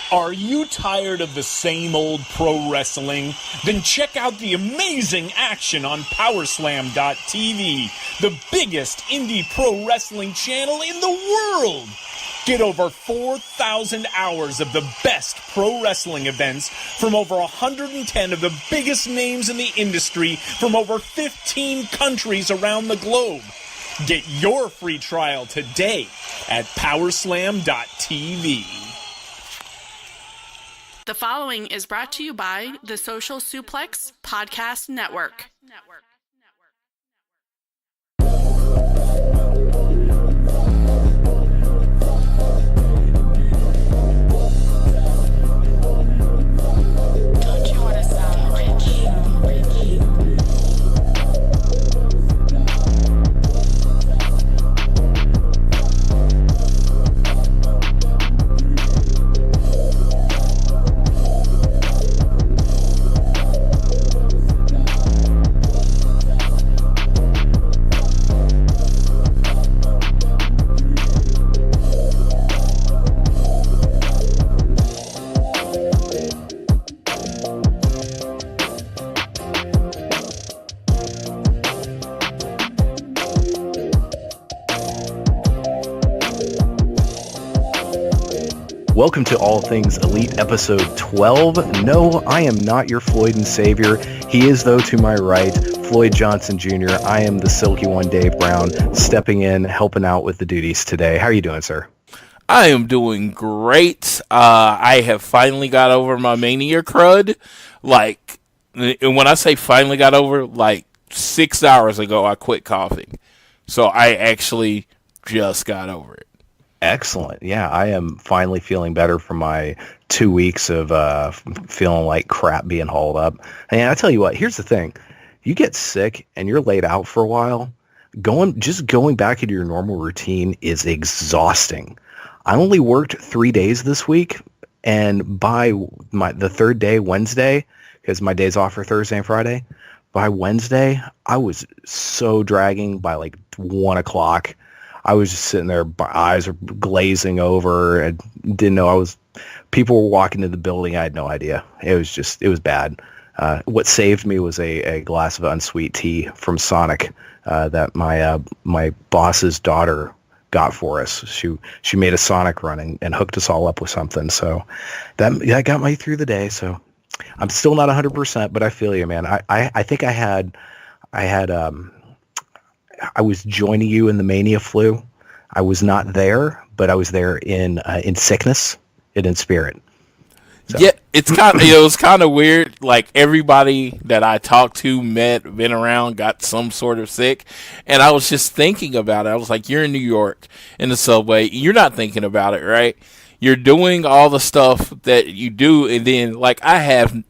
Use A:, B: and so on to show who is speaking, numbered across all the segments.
A: Are you tired of the same old pro wrestling? Then check out the amazing action on Powerslam.tv, the biggest indie pro wrestling channel in the world. Get over 4,000 hours of the best pro wrestling events from over 110 of the biggest names in the industry from over 15 countries around the globe. Get your free trial today at Powerslam.tv.
B: The following is brought to you by the Social Suplex Podcast Network.
C: Welcome to All Things Elite, episode 12. No, I am not your Floyd and Savior. He is, though, to my right, Floyd Johnson Jr. I am the Silky One, Dave Brown, stepping in, helping out with the duties today. How are you doing, sir?
D: I am doing great. I have finally got over my mania crud. And when I say finally got over, 6 hours ago, I quit coughing. So I actually just got over it.
C: Excellent. Yeah, I am finally feeling better from my 2 weeks of feeling like crap being hauled up. And I tell you what, here's the thing. You get sick and you're laid out for a while, going back into your normal routine is exhausting. I only worked 3 days this week, and by the third day, Wednesday, because my days off are Thursday and Friday, by Wednesday, I was so dragging by 1 o'clock. I was just sitting there, my eyes were glazing over, and didn't know people were walking into the building. I had no idea. It was bad. What saved me was a glass of unsweet tea from Sonic that my boss's daughter got for us. She made a Sonic run and hooked us all up with something. So that got me through the day. So I'm still not 100%, but I feel you, man. I think I was joining you in the Mania flu. I was not there, but I was there in sickness and in spirit. So.
D: Yeah, it was kind of weird. Like, everybody that I talked to, been around, got some sort of sick, and I was just thinking about it. I was like, you're in New York in the subway. You're not thinking about it, right? You're doing all the stuff that you do, and then I have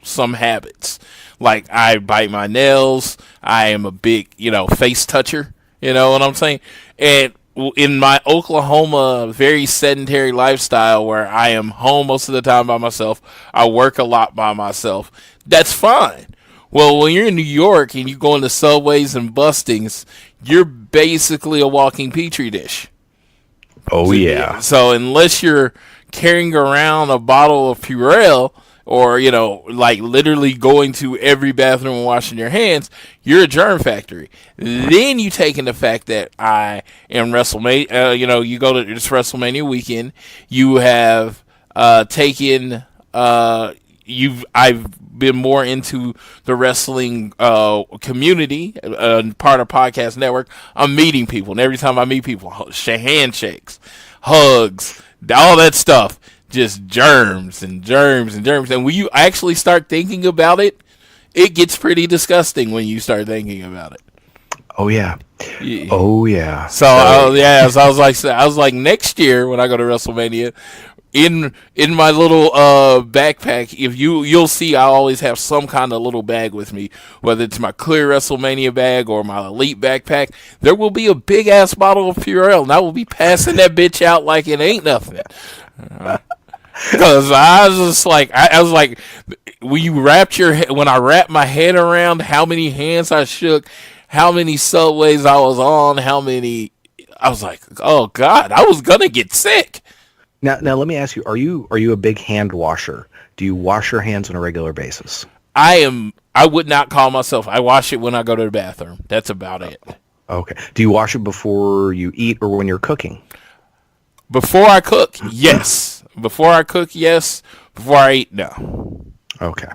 D: some habits. Like, I bite my nails. I am a big, face toucher. You know what I'm saying? And in my Oklahoma, very sedentary lifestyle where I am home most of the time by myself, I work a lot by myself. That's fine. Well, when you're in New York and you go into subways and bustings, you're basically a walking petri dish.
C: Oh, yeah.
D: So unless you're carrying around a bottle of Purell, or, literally going to every bathroom and washing your hands, you're a germ factory. Then you take in the fact that I am WrestleMania, you go to this WrestleMania weekend, you have I've been more into the wrestling community, part of Podcast Network. I'm meeting people, and every time I meet people, handshakes, hugs, all that stuff. Just germs and germs and germs. And when you actually start thinking about it, it gets pretty disgusting when you start thinking about it.
C: Oh, yeah. Oh, yeah.
D: So I was like, next year when I go to WrestleMania, in my little backpack, you'll see I always have some kind of little bag with me, whether it's my clear WrestleMania bag or my Elite backpack. There will be a big ass bottle of Purell, and I will be passing that bitch out like it ain't nothing. Because I was like, when I wrapped my head around how many hands I shook, how many subways I was on, I was like, oh God, I was gonna get sick.
C: Now let me ask you: Are you a big hand washer? Do you wash your hands on a regular basis?
D: I would not call myself. I wash it when I go to the bathroom. That's about it.
C: Okay. Do you wash it before you eat or when you're cooking?
D: Before I cook, yes. Before I cook, yes. Before I eat, no.
C: Okay.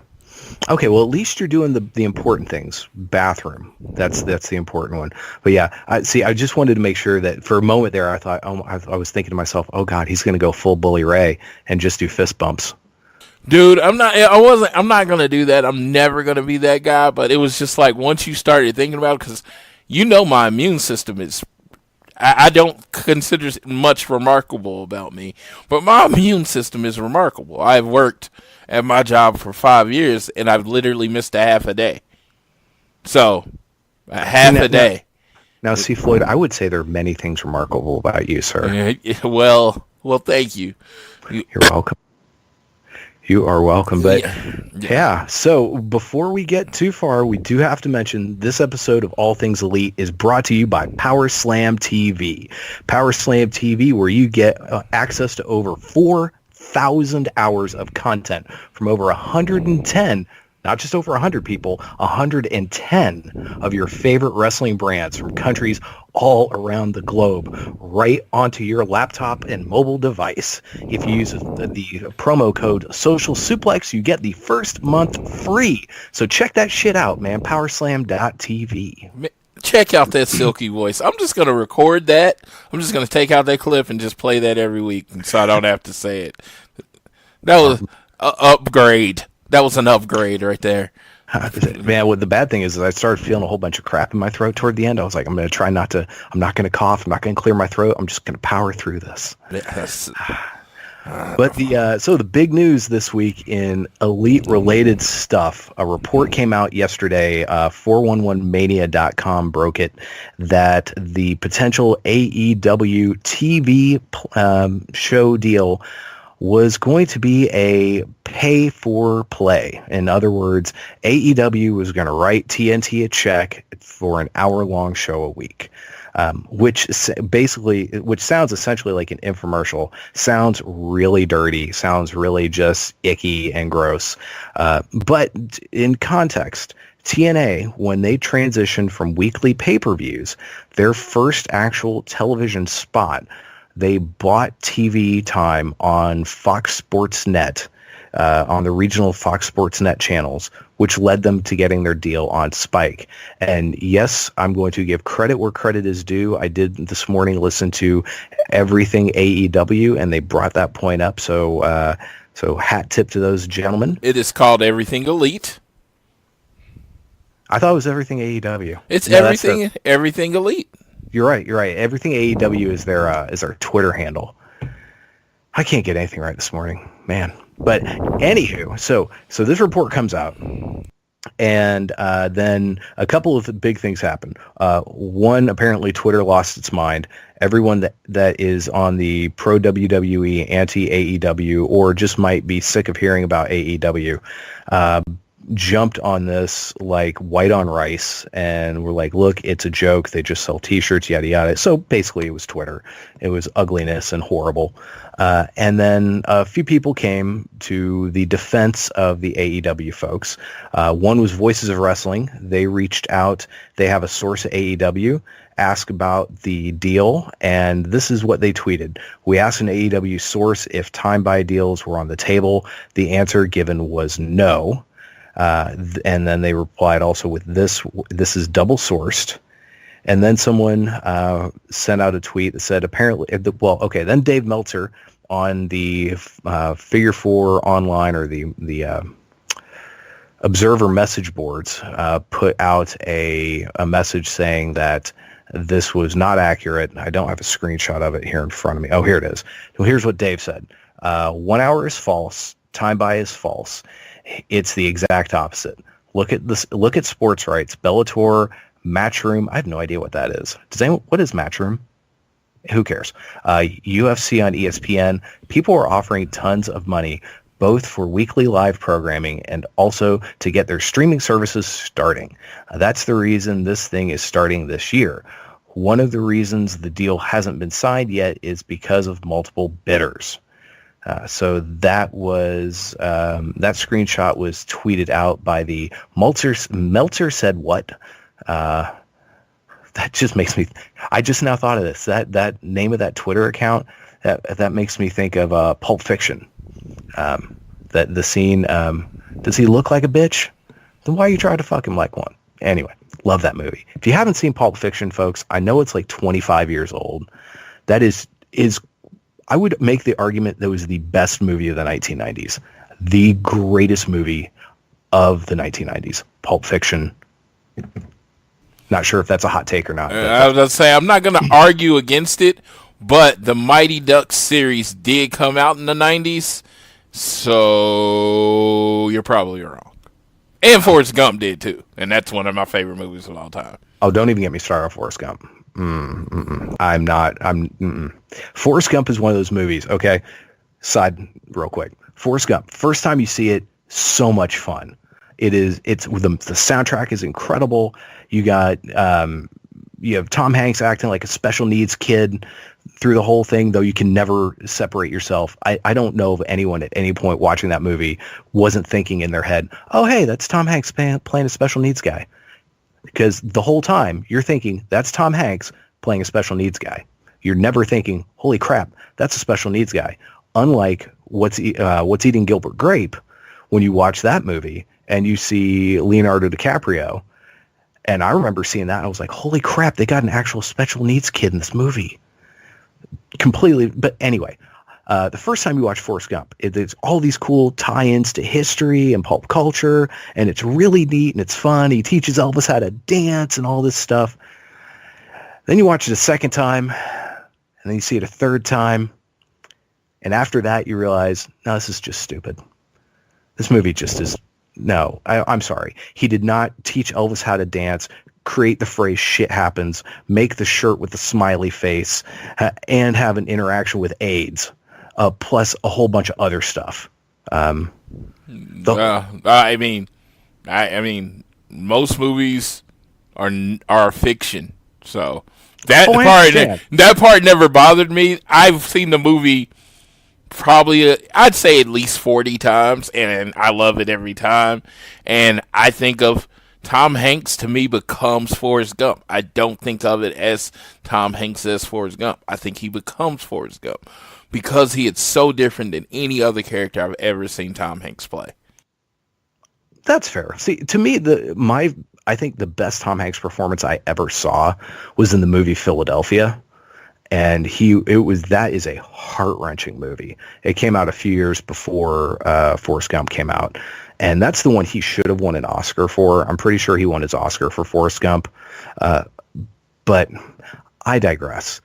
C: Okay, well, at least you're doing the important things. Bathroom. That's the important one. But yeah, I just wanted to make sure that for a moment there, I thought, I was thinking to myself, oh God, he's going to go full Bully Ray and just do fist bumps.
D: Dude, I'm not going to do that. I'm never going to be that guy. But it was just like once you started thinking about it, because my immune system is, I don't consider much remarkable about me, but my immune system is remarkable. I've worked at my job for 5 years, and I've literally missed a half a day. So, a day.
C: Now, see, Floyd, I would say there are many things remarkable about you, sir.
D: Well, thank you.
C: You're welcome. You are welcome. But yeah, so before we get too far, we do have to mention this episode of All Things Elite is brought to you by Power Slam TV. Power Slam TV, where you get access to over 4,000 hours of content from over 110, not just over 100 people, 110 of your favorite wrestling brands from countries all around the globe, right onto your laptop and mobile device. If you use the promo code Social Suplex, you get the first month free. So check that shit out, man. Powerslam.tv.
D: Check out that silky voice. I'm just going to record that. I'm just going to take out that clip and just play that every week so I don't have to say it. That was an upgrade. That was an upgrade right there.
C: Man, what the bad thing is I started feeling a whole bunch of crap in my throat toward the end. I was like, I'm going to try I'm not going to cough. I'm not going to clear my throat. I'm just going to power through this.
D: Yes.
C: But the big news this week in Elite-related stuff, a report came out yesterday, 411mania.com broke it, that the potential AEW TV show deal was going to be a pay-for-play. In other words, AEW was going to write TNT a check for an hour-long show a week. Which sounds essentially like an infomercial, sounds really dirty, sounds really just icky and gross. But in context, TNA, when they transitioned from weekly pay-per-views, their first actual television spot, they bought TV time on Fox Sports Net, on the regional Fox Sports Net channels, which led them to getting their deal on Spike. And yes, I'm going to give credit where credit is due. I did this morning listen to everything AEW, and they brought that point up. So hat tip to those gentlemen.
D: It is called Everything Elite.
C: I thought it was everything AEW.
D: It's everything Elite.
C: You're right. Everything AEW is their Twitter handle. I can't get anything right this morning, man. But anywho, so this report comes out, and then a couple of big things happen. One, apparently Twitter lost its mind. Everyone that is on the pro WWE, anti AEW, or just might be sick of hearing about AEW, jumped on this like white on rice, and were like, look, it's a joke. They just sell T-shirts, yada, yada. So basically it was Twitter. It was ugliness and horrible. And then a few people came to the defense of the AEW folks. One was Voices of Wrestling. They reached out. They have a source at AEW, asked about the deal, and this is what they tweeted. We asked an AEW source if time-buy deals were on the table. The answer given was no. And then they replied also with this is double sourced. And then someone sent out a tweet that said apparently, then Dave Meltzer on the Figure 4 online, or the Observer message boards, put out a message saying that this was not accurate. I don't have a screenshot of it here in front of me. Oh, here it is. Well, here's what Dave said. 1 hour is false. Time buy is false. It's the exact opposite. Look at this. Look at sports rights. Bellator, Matchroom. I have no idea what that is. What is Matchroom? Who cares? UFC on ESPN. People are offering tons of money, both for weekly live programming and also to get their streaming services starting. That's the reason this thing is starting this year. One of the reasons the deal hasn't been signed yet is because of multiple bidders. So that screenshot was tweeted out by the Meltzer said what? That just makes me. I just now thought of this. That name of that Twitter account that makes me think of Pulp Fiction. That the scene. Does he look like a bitch? Then why are you trying to fuck him like one? Anyway, love that movie. If you haven't seen Pulp Fiction, folks, I know it's like 25 years old. That is I would make the argument that was the best movie of the 1990s. The greatest movie of the 1990s. Pulp Fiction. Not sure if that's a hot take or not.
D: I was going to say, I'm not going to argue against it, but the Mighty Ducks series did come out in the 90s, so you're probably wrong. And Forrest Gump did too, and that's one of my favorite movies of all time.
C: Oh, don't even get me started on Forrest Gump. Forrest Gump is one of those movies. Okay, side real quick. Forrest Gump. First time you see it, so much fun. It's the soundtrack is incredible. You got you have Tom Hanks acting like a special needs kid through the whole thing, though you can never separate yourself. I don't know of anyone at any point watching that movie wasn't thinking in their head, oh, hey, that's Tom Hanks playing a special needs guy. Because the whole time you're thinking that's Tom Hanks playing a special needs guy. You're never thinking, holy crap, that's a special needs guy. Unlike What's Eating Gilbert Grape, when you watch that movie and you see Leonardo DiCaprio, and I remember seeing that, and I was like, holy crap, they got an actual special needs kid in this movie. Completely. But anyway, the first time you watch Forrest Gump, there's all these cool tie-ins to history and pulp culture, and it's really neat and it's fun. He teaches Elvis how to dance and all this stuff. Then you watch it a second time, and then you see it a third time, and after that you realize, no, this is just stupid. This movie just is, no, I'm sorry. He did not teach Elvis how to dance, create the phrase shit happens, make the shirt with the smiley face, and have an interaction with AIDS, plus a whole bunch of other stuff.
D: I mean, most movies are fiction, so that part never bothered me. I've seen the movie probably, I'd say at least 40 times, and I love it every time. And I think of Tom Hanks, to me, becomes Forrest Gump. I don't think of it as Tom Hanks as Forrest Gump. I think he becomes Forrest Gump because he is so different than any other character I've ever seen Tom Hanks play.
C: That's fair. See, to me, I think the best Tom Hanks performance I ever saw was in the movie Philadelphia. And that is a heart-wrenching movie. It came out a few years before Forrest Gump came out. And that's the one he should have won an Oscar for. I'm pretty sure he won his Oscar for Forrest Gump. But I digress.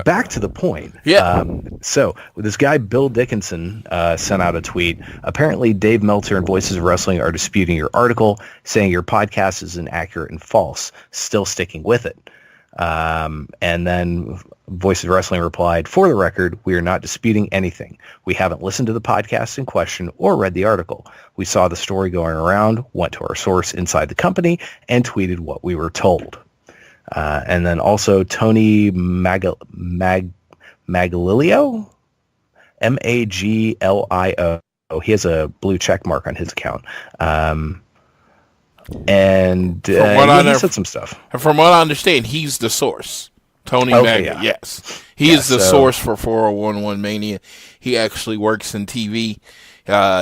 C: Back to the point.
D: Yeah.
C: So this guy, Bill Dickinson, sent out a tweet. Apparently, Dave Meltzer and Voices of Wrestling are disputing your article, saying your podcast is inaccurate and false. Still sticking with it. And then Voices of Wrestling replied, for the record, we are not disputing anything. We haven't listened to the podcast in question or read the article. We saw the story going around, went to our source inside the company, and tweeted what we were told. And then also Tony Maglilio, Maglio. He has a blue check mark on his account. And he said some stuff.
D: From what I understand, he's the source. Tony Maglio, yes. He is the source for 411 Mania. He actually works in TV.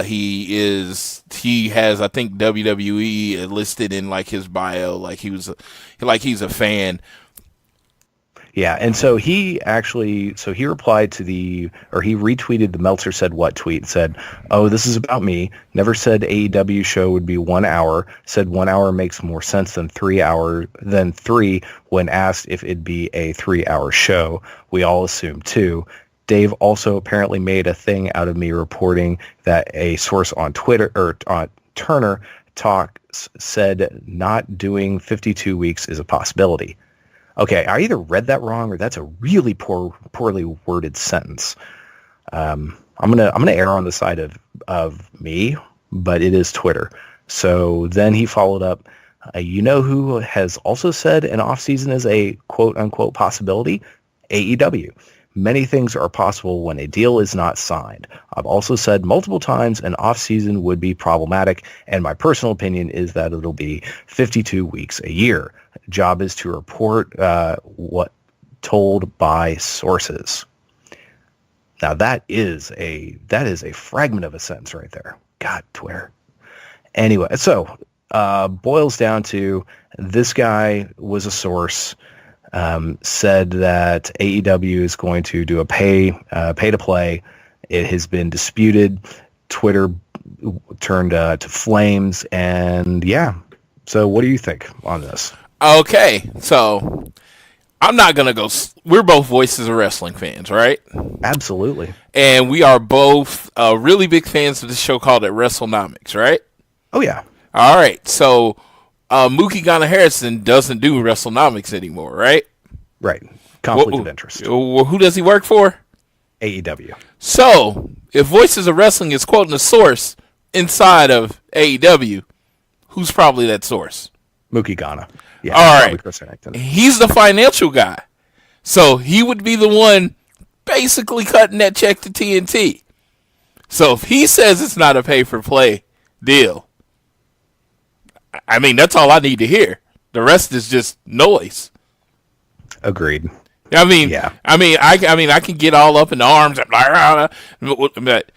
D: He has, I think, WWE listed in like his bio, like he's a fan.
C: Yeah, and so he replied to he retweeted the Meltzer Said What tweet and said, oh, this is about me. Never said AEW show would be 1 hour. Said 1 hour makes more sense than 3 when asked if it'd be a 3-hour show. We all assumed 2. Dave also apparently made a thing out of me reporting that a source on Twitter or on Turner Talks said not doing 52 weeks is a possibility. Okay, I either read that wrong or that's a really poorly worded sentence. I'm gonna err on the side of me, but it is Twitter. So then he followed up. You know who has also said an off season is a quote unquote possibility? AEW. Many things are possible when a deal is not signed. I've also said multiple times an off-season would be problematic, and my personal opinion is that it'll be 52 weeks a year. Job is to report what told by sources. Now that is a fragment of a sentence right there. God, Twitter. Anyway, so boils down to this guy was a source. Said that AEW is going to do a pay to play. It has been disputed. Twitter turned to flames, and yeah. So, what do you think on this?
D: Okay, so I'm not gonna go. We're both Voices of Wrestling fans, right?
C: Absolutely.
D: And we are both really big fans of this show called WrestleNomics, right?
C: Oh yeah.
D: All right, so. Mookie Ghana Harrison doesn't do WrestleNomics anymore, right?
C: Right. Conflict of interest.
D: Who does he work for?
C: AEW.
D: So, if Voices of Wrestling is quoting a source inside of AEW, who's probably that source?
C: Mookie Ghana. Yeah.
D: All right. He's the financial guy. So, he would be the one basically cutting that check to TNT. So, if he says it's not a pay-for-play deal, I mean, that's all I need to hear. The rest is just noise.
C: Agreed.
D: I mean, yeah. I can get all up in arms, but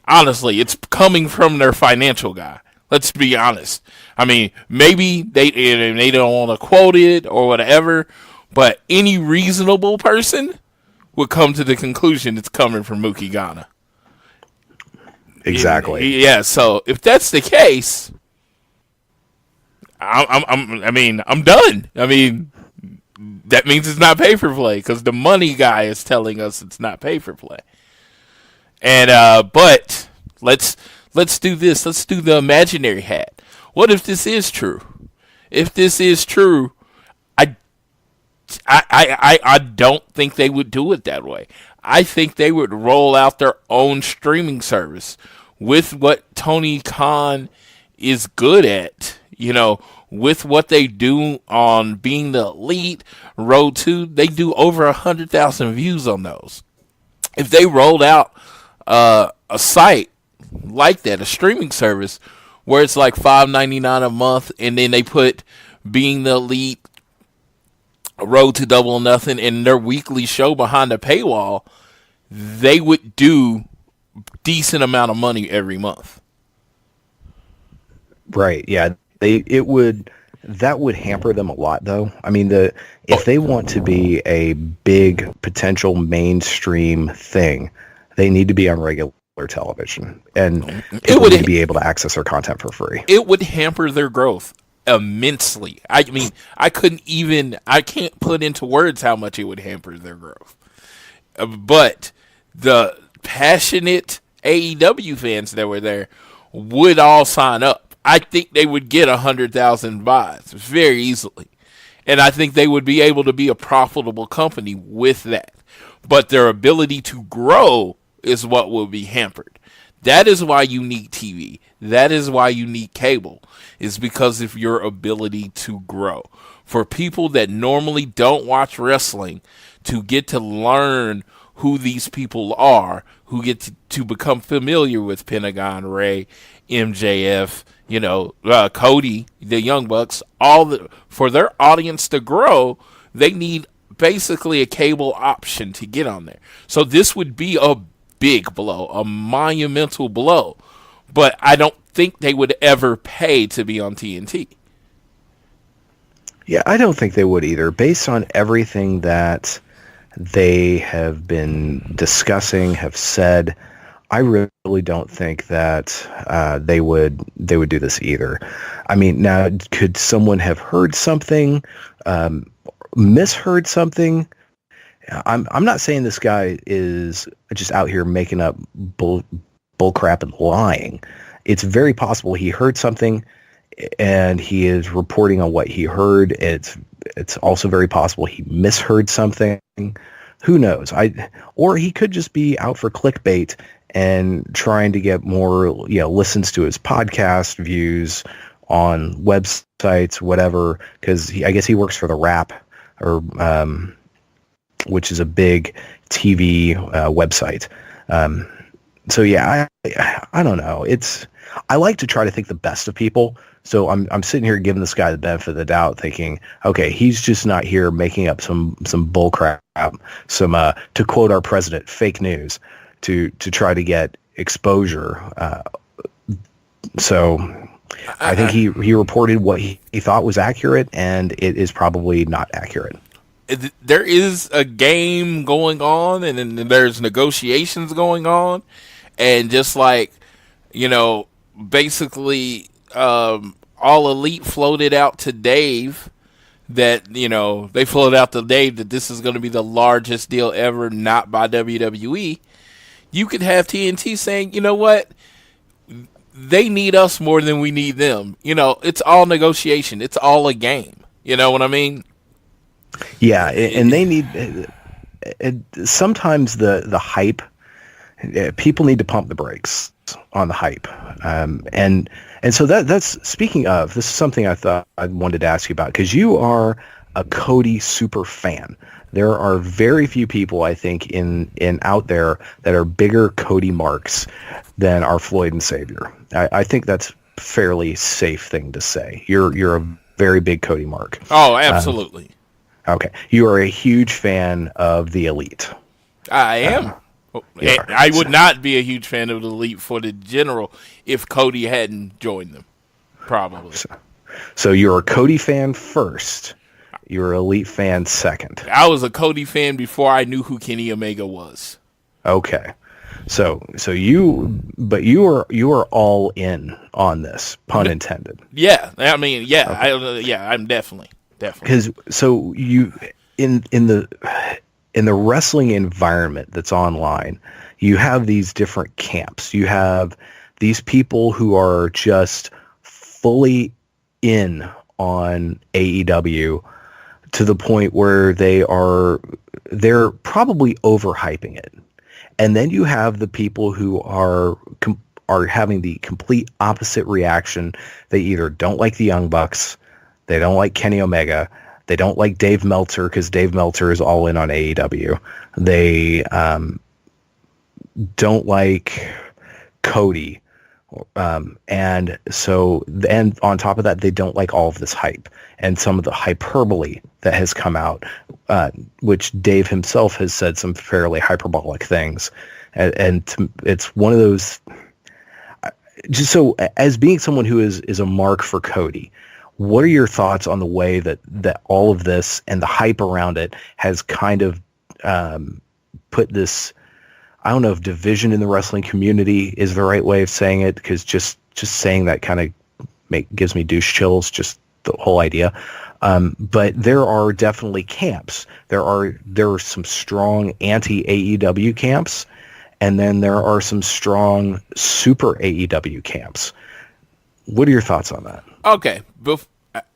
D: honestly, it's coming from their financial guy. Let's be honest. I mean, maybe they don't want to quote it or whatever, but any reasonable person would come to the conclusion it's coming from Mookie Ghana.
C: Exactly.
D: Yeah. So if that's the case. I'm done. I mean, that means it's not pay for play because the money guy is telling us it's not pay for play. And but let's do this. Let's do the imaginary hat. What if this is true? If this is true, I don't think they would do it that way. I think they would roll out their own streaming service with what Tony Khan is good at. With what they do on Being the Elite, Road 2, they do over 100,000 views on those. If they rolled out a site like that, a streaming service, where it's like $5.99 a month, and then they put Being the Elite, Road to Double or Nothing, and their weekly show behind the paywall, they would do decent amount of money every month.
C: Right, yeah. That would hamper them a lot, though. I mean, if they want to be a big potential mainstream thing, they need to be on regular television, and people need to be able to access their content for free.
D: It would hamper their growth immensely. I mean, I can't put into words how much it would hamper their growth. But the passionate AEW fans that were there would all sign up. I think they would get 100,000 buys very easily. And I think they would be able to be a profitable company with that. But their ability to grow is what will be hampered. That is why you need TV. That is why you need cable, is because of your ability to grow. For people that normally don't watch wrestling, to get to learn who these people are, who get to become familiar with Pentagon, Ray, MJF, Cody, the Young Bucks, for their audience to grow, they need basically a cable option to get on there. So this would be a big blow, a monumental blow. But I don't think they would ever pay to be on TNT.
C: Yeah, I don't think they would either. Based on everything that they have been discussing, have said, I really don't think that they would do this either. I mean, now, could someone have heard something, misheard something? I'm not saying this guy is just out here making up bull crap and lying. It's very possible he heard something and he is reporting on what he heard. It's also very possible he misheard something. Who knows? Or he could just be out for clickbait and trying to get more, listens to his podcast, views on websites, whatever. Because I guess he works for the Wrap or which is a big TV website. So yeah, I don't know. I like to try to think the best of people. So I'm sitting here giving this guy the benefit of the doubt, thinking, okay, he's just not here making up some bull crap, some to quote our president, fake news, to try to get exposure. So I think he reported what he thought was accurate, and it is probably not accurate.
D: There is a game going on, and then there's negotiations going on, and just like, basically All Elite floated out to Dave that, they floated out to Dave that this is going to be the largest deal ever, not by WWE. You could have TNT saying, you know what? They need us more than we need them. It's all negotiation. It's all a game. You know what I mean?
C: Yeah, and they need sometimes the hype. People need to pump the brakes on the hype, and so that's speaking of. This is something I thought I wanted to ask you about, because you are a Cody super fan. There are very few people, I think, in out there that are bigger Cody marks than our Floyd and Savior. I think that's a fairly safe thing to say. You're a very big Cody mark.
D: Oh, absolutely.
C: Okay. You are a huge fan of the Elite.
D: I am. I would not be a huge fan of the Elite for the general if Cody hadn't joined them, probably.
C: So you're a Cody fan first. You're an Elite fan second.
D: I was a Cody fan before I knew who Kenny Omega was.
C: Okay. So you are all in on this, pun intended.
D: Yeah. I mean, yeah. Okay. I'm definitely.
C: Because so you in the wrestling environment that's online, you have these different camps. You have these people who are just fully in on AEW to the point where they're probably overhyping it. And then you have the people who are having the complete opposite reaction. They either don't like the Young Bucks, they don't like Kenny Omega, they don't like Dave Meltzer because Dave Meltzer is all in on AEW. They don't like Cody. And on top of that, they don't like all of this hype and some of the hyperbole that has come out, which Dave himself has said some fairly hyperbolic things. And it's one of those, just so as being someone who is a mark for Cody, what are your thoughts on the way that all of this and the hype around it has kind of put this, I don't know if division in the wrestling community is the right way of saying it, because just saying that kind of gives me douche chills, just the whole idea. But there are definitely camps. There are some strong anti-AEW camps, and then there are some strong super AEW camps. What are your thoughts on that?
D: Okay,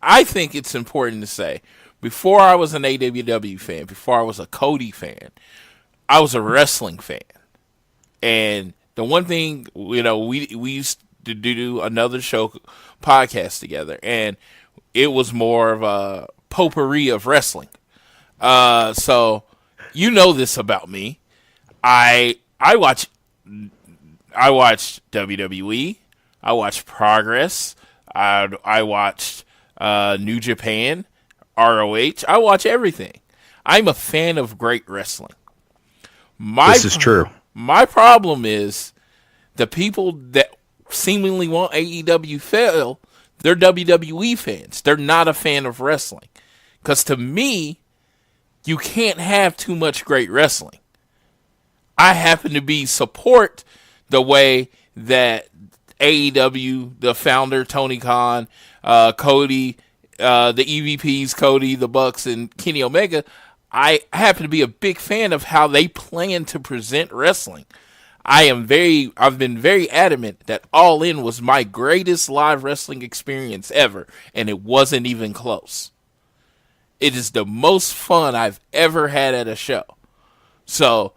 D: I think it's important to say, before I was an AEW fan, before I was a Cody fan, I was a wrestling fan. And the one thing, we used to do another podcast together, and it was more of a potpourri of wrestling. So you know this about me. I watch WWE. I watch Progress. I watched New Japan, ROH. I watch everything. I'm a fan of great wrestling.
C: This is true.
D: My problem is the people that seemingly want AEW fail, they're WWE fans. They're not a fan of wrestling. Because to me, you can't have too much great wrestling. I happen to support the way that AEW, the founder, Tony Khan, Cody, the EVPs, Cody, the Bucks, and Kenny Omega, I happen to be a big fan of how they plan to present wrestling. I've been very adamant that All In was my greatest live wrestling experience ever, and it wasn't even close. It is the most fun I've ever had at a show. So,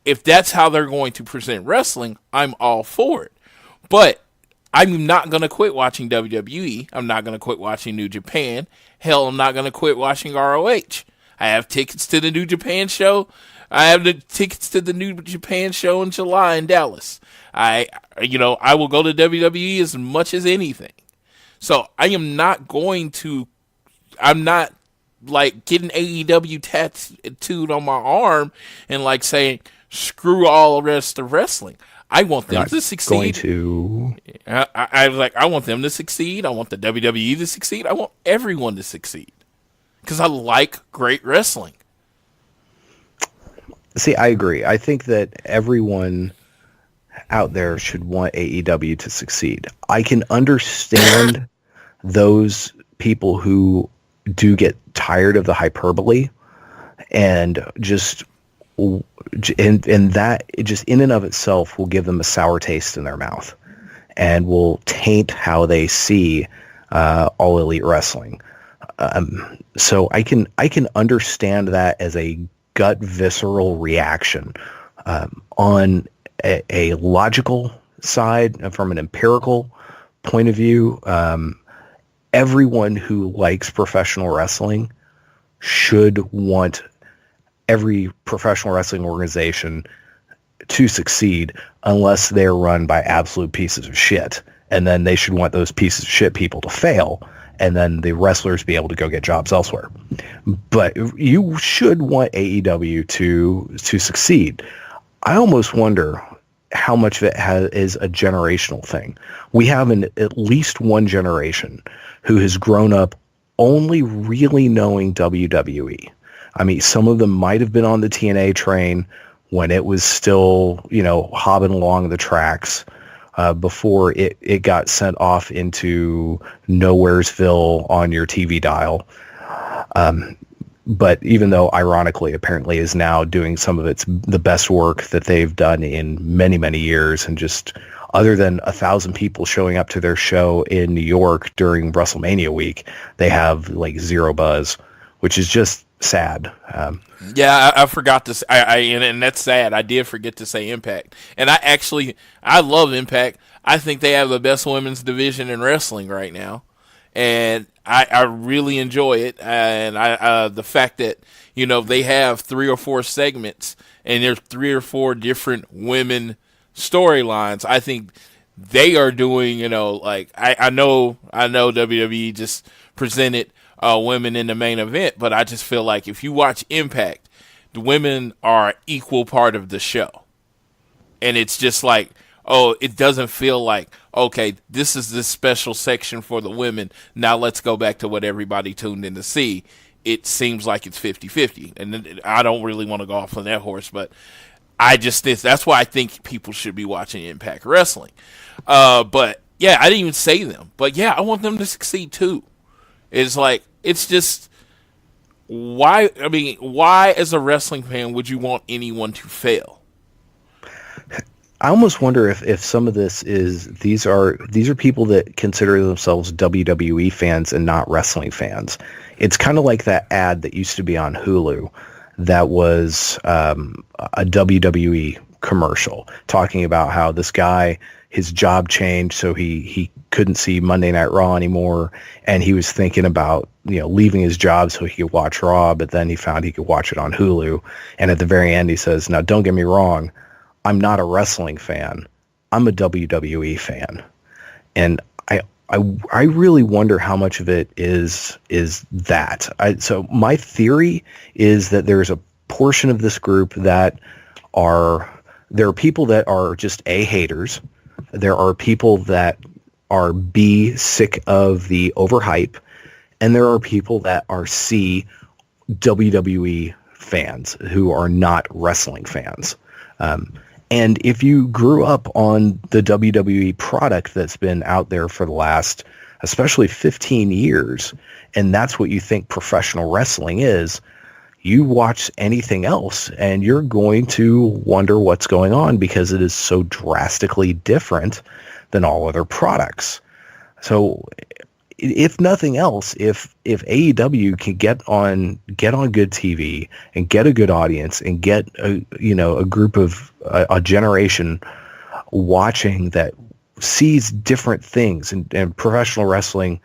D: if that's how they're going to present wrestling, I'm all for it. But I'm not going to quit watching WWE. I'm not going to quit watching New Japan. Hell, I'm not going to quit watching ROH. I have tickets to the New Japan show. I have the tickets to the New Japan show in July in Dallas. I will go to WWE as much as anything. So I'm not like getting AEW tattooed on my arm and like saying, screw all the rest of wrestling. I want them to succeed. I want them to succeed. I want the WWE to succeed. I want everyone to succeed because I like great wrestling.
C: See, I agree. I think that everyone out there should want AEW to succeed. I can understand those people who do get tired of the hyperbole and just and that just in and of itself will give them a sour taste in their mouth and will taint how they see All Elite Wrestling. So I can understand that as a gut visceral reaction. On a logical side, from an empirical point of view, everyone who likes professional wrestling should want every professional wrestling organization to succeed unless they're run by absolute pieces of shit. And then they should want those pieces of shit people to fail and then the wrestlers be able to go get jobs elsewhere. But you should want AEW to succeed. I almost wonder how much of it is a generational thing. We have at least one generation who has grown up only really knowing WWE. I mean, some of them might have been on the TNA train when it was still, hobbing along the tracks before it got sent off into Nowheresville on your TV dial. But even though, ironically, apparently is now doing some of the best work that they've done in many, many years, and just other than 1,000 people showing up to their show in New York during WrestleMania week, they have like zero buzz, which is just sad.
D: I forgot to say, and that's sad. I did forget to say Impact, and I love Impact. I think they have the best women's division in wrestling right now, and I really enjoy it. And the fact that they have 3 or 4 segments, and there's 3 or 4 different women storylines. I think they are doing. I know WWE just presented women in the main event, but I just feel like if you watch Impact, the women are equal part of the show. And it's just like, it doesn't feel like, okay, this is this special section for the women. Now let's go back to what everybody tuned in to see. It seems like it's 50-50. And I don't really want to go off on that horse, but that's why I think people should be watching Impact Wrestling. But yeah, I didn't even say them, but yeah, I want them to succeed too. It's like, it's just, why as a wrestling fan would you want anyone to fail?
C: I almost wonder if some of this is, these are people that consider themselves WWE fans and not wrestling fans. It's kind of like that ad that used to be on Hulu that was a WWE commercial talking about how this guy, his job changed, so he couldn't see Monday Night Raw anymore, and he was thinking about leaving his job so he could watch Raw, but then he found he could watch it on Hulu. And at the very end, he says, "Now, don't get me wrong, I'm not a wrestling fan. I'm a WWE fan." And I really wonder how much of it is that. So my theory is that there's a portion of this group that there are people that are just A, haters. There are people that are B, sick of the overhype. And there are people that are C, WWE fans who are not wrestling fans. And if you grew up on the WWE product that's been out there for the last, especially 15 years, and that's what you think professional wrestling is, you watch anything else and you're going to wonder what's going on because it is so drastically different than all other products. So if nothing else, if AEW can get on good TV and get a good audience and get a group of a generation watching that sees different things, and professional wrestling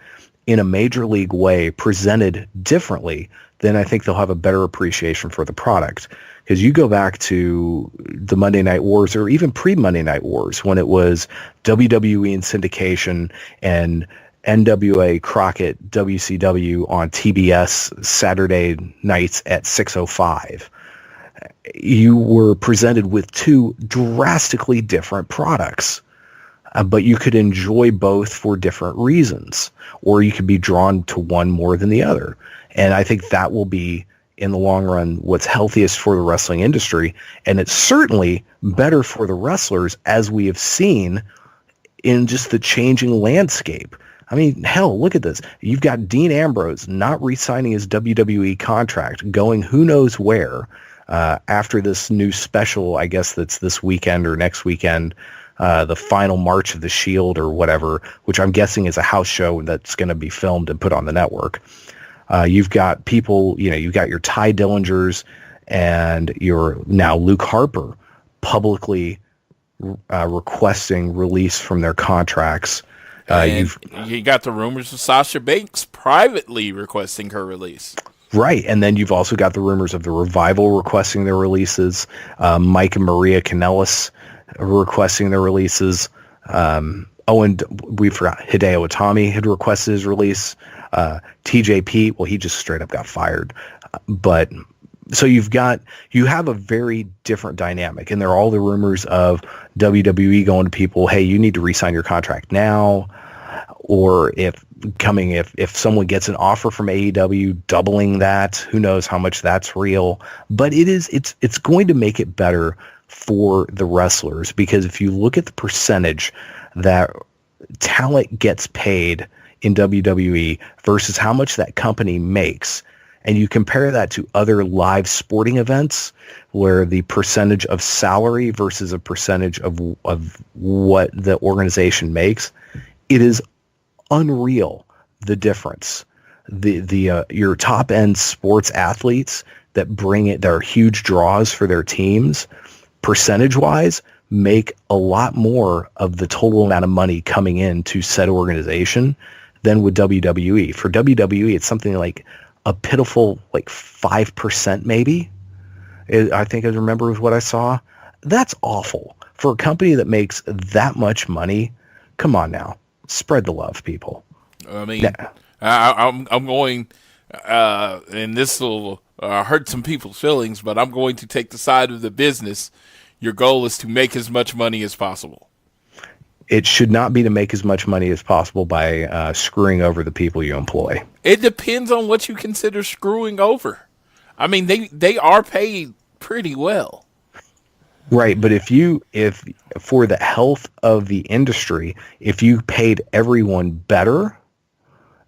C: in a major league way presented differently, then I think they'll have a better appreciation for the product. Because you go back to the Monday Night Wars, or even pre-Monday Night Wars, when it was WWE in syndication and NWA Crockett WCW on TBS Saturday nights at 6:05. You were presented with two drastically different products, but you could enjoy both for different reasons, or you could be drawn to one more than the other. And I think that will be, in the long run, what's healthiest for the wrestling industry. And it's certainly better for the wrestlers, as we have seen in just the changing landscape. I mean, hell, look at this. You've got Dean Ambrose not re-signing his WWE contract, going who knows where after this new special, I guess that's this weekend or next weekend, the final March of the Shield or whatever, which I'm guessing is a house show that's going to be filmed and put on the network. You've got people, you've got your Ty Dillingers and your now Luke Harper publicly requesting release from their contracts.
D: You got the rumors of Sasha Banks privately requesting her release.
C: Right, and then you've also got the rumors of the Revival requesting their releases, Mike and Maria Kanellis requesting their releases. And we forgot, Hideo Itami had requested his release. TJP, well, he just straight up got fired. But so you have a very different dynamic, and there are all the rumors of WWE going to people, hey, you need to re-sign your contract now, or if someone gets an offer from AEW doubling that, who knows how much that's real. But it's going to make it better for the wrestlers, because if you look at the percentage that talent gets paid in WWE versus how much that company makes, and you compare that to other live sporting events where the percentage of salary versus a percentage of what the organization makes, it is unreal, the difference. Your top end sports athletes that are huge draws for their teams, percentage wise, make a lot more of the total amount of money coming in to said organization than with WWE. For WWE, it's something like a pitiful 5% maybe. I think I remember what I saw. That's awful. For a company that makes that much money, come on now. Spread the love, people.
D: I mean, I'm going, and this will hurt some people's feelings, but I'm going to take the side of the business. Your goal is to make as much money as possible.
C: It should not be to make as much money as possible by screwing over the people you employ.
D: It depends on what you consider screwing over. I mean, they are paid pretty well.
C: Right, but if for the health of the industry, if you paid everyone better,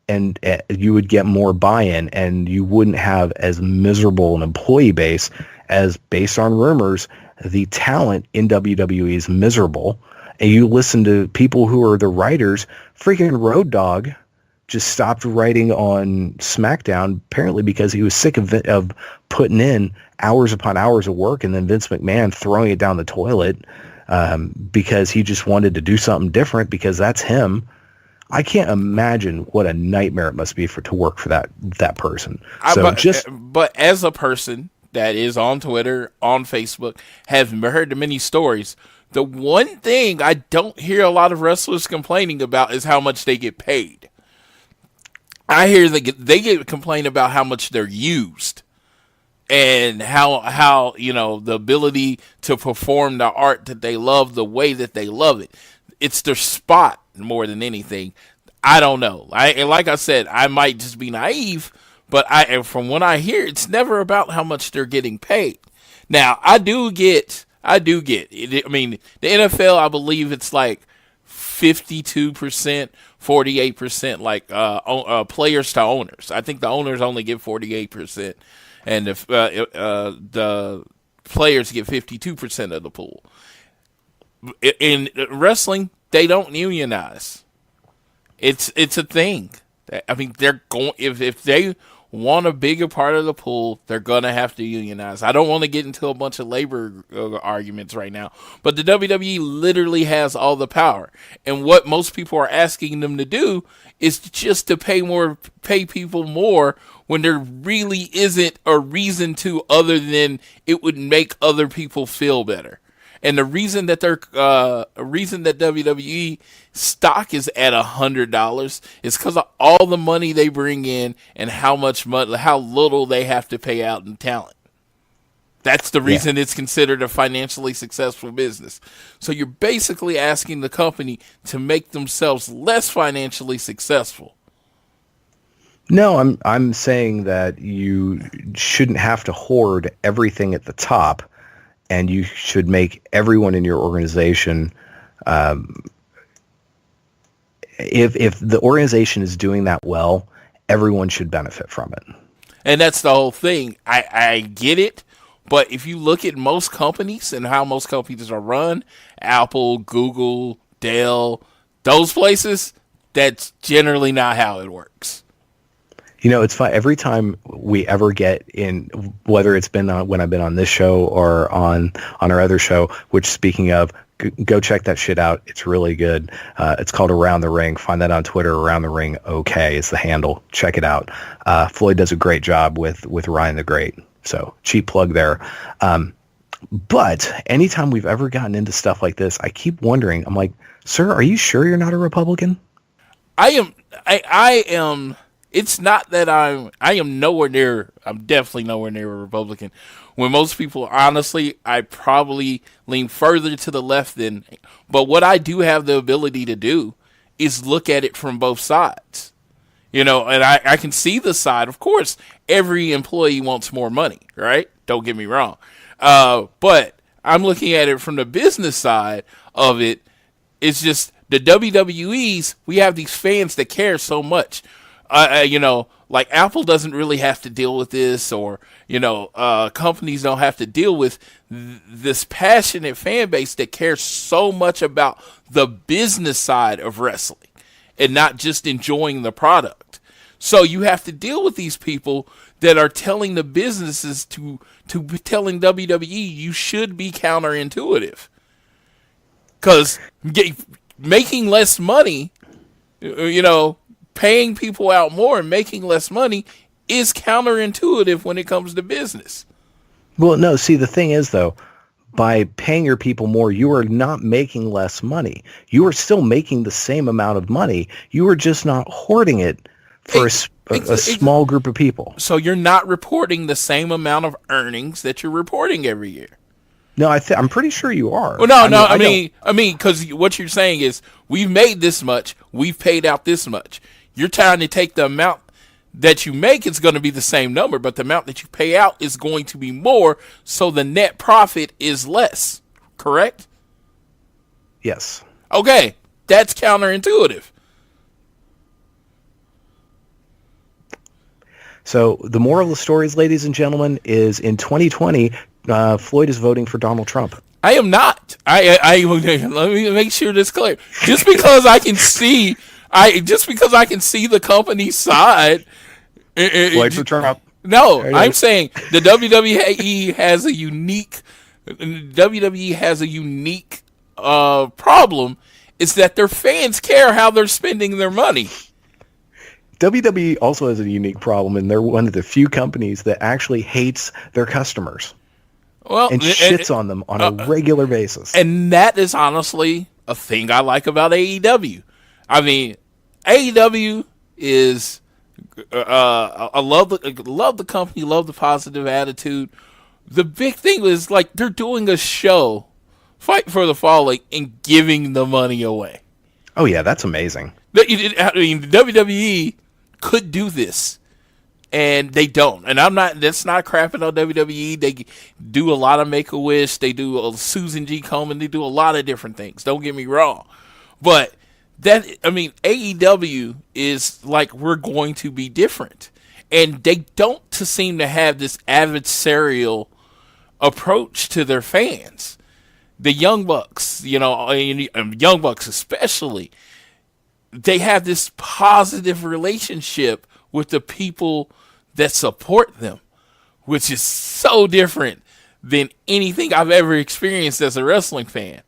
C: and you would get more buy-in, and you wouldn't have as miserable an employee base, as based on rumors, the talent in WWE is miserable. And you listen to people who are the writers, freaking Road Dogg just stopped writing on SmackDown, apparently because he was sick of putting in hours upon hours of work, and then Vince McMahon throwing it down the toilet because he just wanted to do something different, because that's him. I can't imagine what a nightmare it must be to work for that person.
D: But as a person that is on Twitter, on Facebook, have heard many stories, the one thing I don't hear a lot of wrestlers complaining about is how much they get paid. I hear they get complain about how much they're used, and how the ability to perform the art that they love the way that they love it. It's their spot more than anything. I don't know. Like I said, I might just be naive, but from what I hear, it's never about how much they're getting paid. Now, I do get it. I mean, the NFL, I believe it's like 52%, 48%, like players to owners. I think the owners only get 48%, and if the players get 52% of the pool. In wrestling, they don't unionize. It's a thing. I mean, they're going if they want a bigger part of the pool, they're going to have to unionize. I don't want to get into a bunch of labor arguments right now, but the WWE literally has all the power. And what most people are asking them to do is just to pay people more when there really isn't a reason to, other than it would make other people feel better. And the reason that WWE stock is at $100 is because of all the money they bring in and how little they have to pay out in talent. That's the reason it's considered a financially successful business. So you're basically asking the company to make themselves less financially successful.
C: No, I'm saying that you shouldn't have to hoard everything at the top, and you should make everyone in your organization, if the organization is doing that well, everyone should benefit from it.
D: And that's the whole thing. I get it, but if you look at most companies and how most companies are run, Apple, Google, Dell, those places, that's generally not how it works.
C: You know, it's fun. Every time we ever get in, whether it's been when I've been on this show or on our other show, which, speaking of, go check that shit out. It's really good. It's called Around the Ring. Find that on Twitter. Around the Ring OK is the handle. Check it out. Floyd does a great job with Ryan the Great. So cheap plug there. But anytime we've ever gotten into stuff like this, I keep wondering, I'm like, sir, are you sure you're not a Republican?
D: I am. It's not that I am nowhere near, I'm definitely nowhere near a Republican. When most people, honestly, I probably lean further to the left than, but what I do have the ability to do is look at it from both sides. You know, and I can see the side. Of course, every employee wants more money, right? Don't get me wrong. But I'm looking at it from the business side of it. It's just the WWEs, we have these fans that care so much. You know, like Apple doesn't really have to deal with this, or, you know, companies don't have to deal with this passionate fan base that cares so much about the business side of wrestling and not just enjoying the product. So you have to deal with these people that are telling the businesses to telling WWE you should be counterintuitive. Because making less money, you know, paying people out more and making less money is counterintuitive when it comes to business.
C: Well, no, see, the thing is, though, by paying your people more, you are not making less money. You are still making the same amount of money. You are just not hoarding it for a small group of people.
D: So you're not reporting the same amount of earnings that you're reporting every year.
C: No, I'm pretty sure you are.
D: Well, I mean, because what you're saying is we've made this much, we've paid out this much. You're trying to take the amount that you make is going to be the same number, but the amount that you pay out is going to be more, so the net profit is less, correct?
C: Yes.
D: Okay, that's counterintuitive.
C: So the moral of the stories, ladies and gentlemen, is in 2020, Floyd is voting for Donald Trump.
D: I am not. I let me make sure this clear. Just because I can see the company's side.
C: Floyd for Trump.
D: No, I'm saying the WWE has a unique problem. Is that their fans care how they're spending their money.
C: WWE also has a unique problem, and they're one of the few companies that actually hates their customers.
D: Well,
C: and shits on them on a regular basis.
D: And that is honestly a thing I like about AEW. I mean, AEW is I love the company, love the positive attitude. The big thing is, like, they're doing a show, Fight for the Fallen, and giving the money away.
C: Oh yeah, that's amazing.
D: I mean, WWE could do this, and they don't. And that's not crapping on WWE. They do a lot of Make-A-Wish. They do Susan G. Komen. They do a lot of different things. Don't get me wrong. But AEW is like, we're going to be different. And they don't seem to have this adversarial approach to their fans. The Young Bucks, Young Bucks especially, they have this positive relationship with the people that support them, which is so different than anything I've ever experienced as a wrestling fan.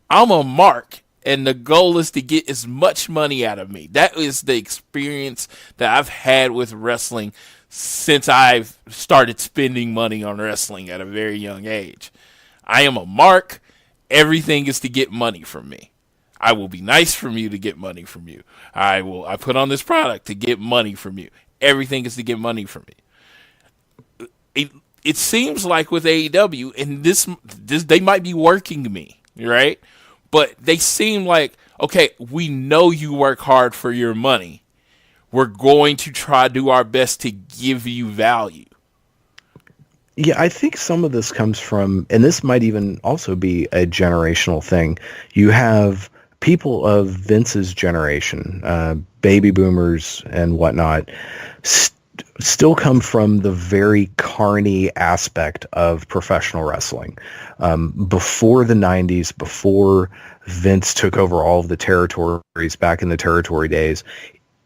D: I'm a mark, and the goal is to get as much money out of me. That is the experience that I've had with wrestling since I've started spending money on wrestling at a very young age. I am a mark. Everything is to get money from me. I will be nice from you to get money from you. I put on this product to get money from you. Everything is to get money from me. It seems like with AEW, and this they might be working me, right? But they seem like, okay, we know you work hard for your money. We're going to try to do our best to give you value.
C: Yeah, I think some of this comes from, and this might even also be a generational thing. You have people of Vince's generation, baby boomers and whatnot, still come from the very carny aspect of professional wrestling. Before the 90s, before Vince took over all of the territories back in the territory days,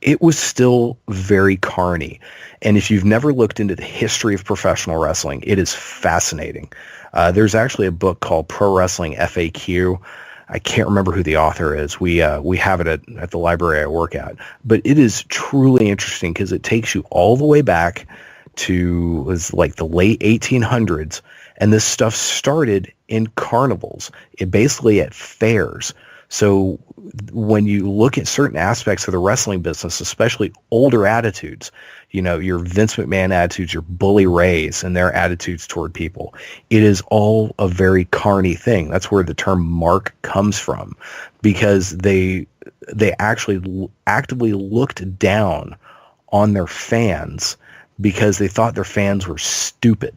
C: it was still very carny. And if you've never looked into the history of professional wrestling, it is fascinating. There's actually a book called Pro Wrestling FAQ. I can't remember who the author is. We have it at the library I work at. But it is truly interesting because it takes you all the way back to was like the late 1800s. And this stuff started in carnivals, basically at fairs. So when you look at certain aspects of the wrestling business, especially older attitudes, your Vince McMahon attitudes, your Bully Rays and their attitudes toward people, it is all a very carny thing. That's where the term mark comes from, because they actually actively looked down on their fans because they thought their fans were stupid.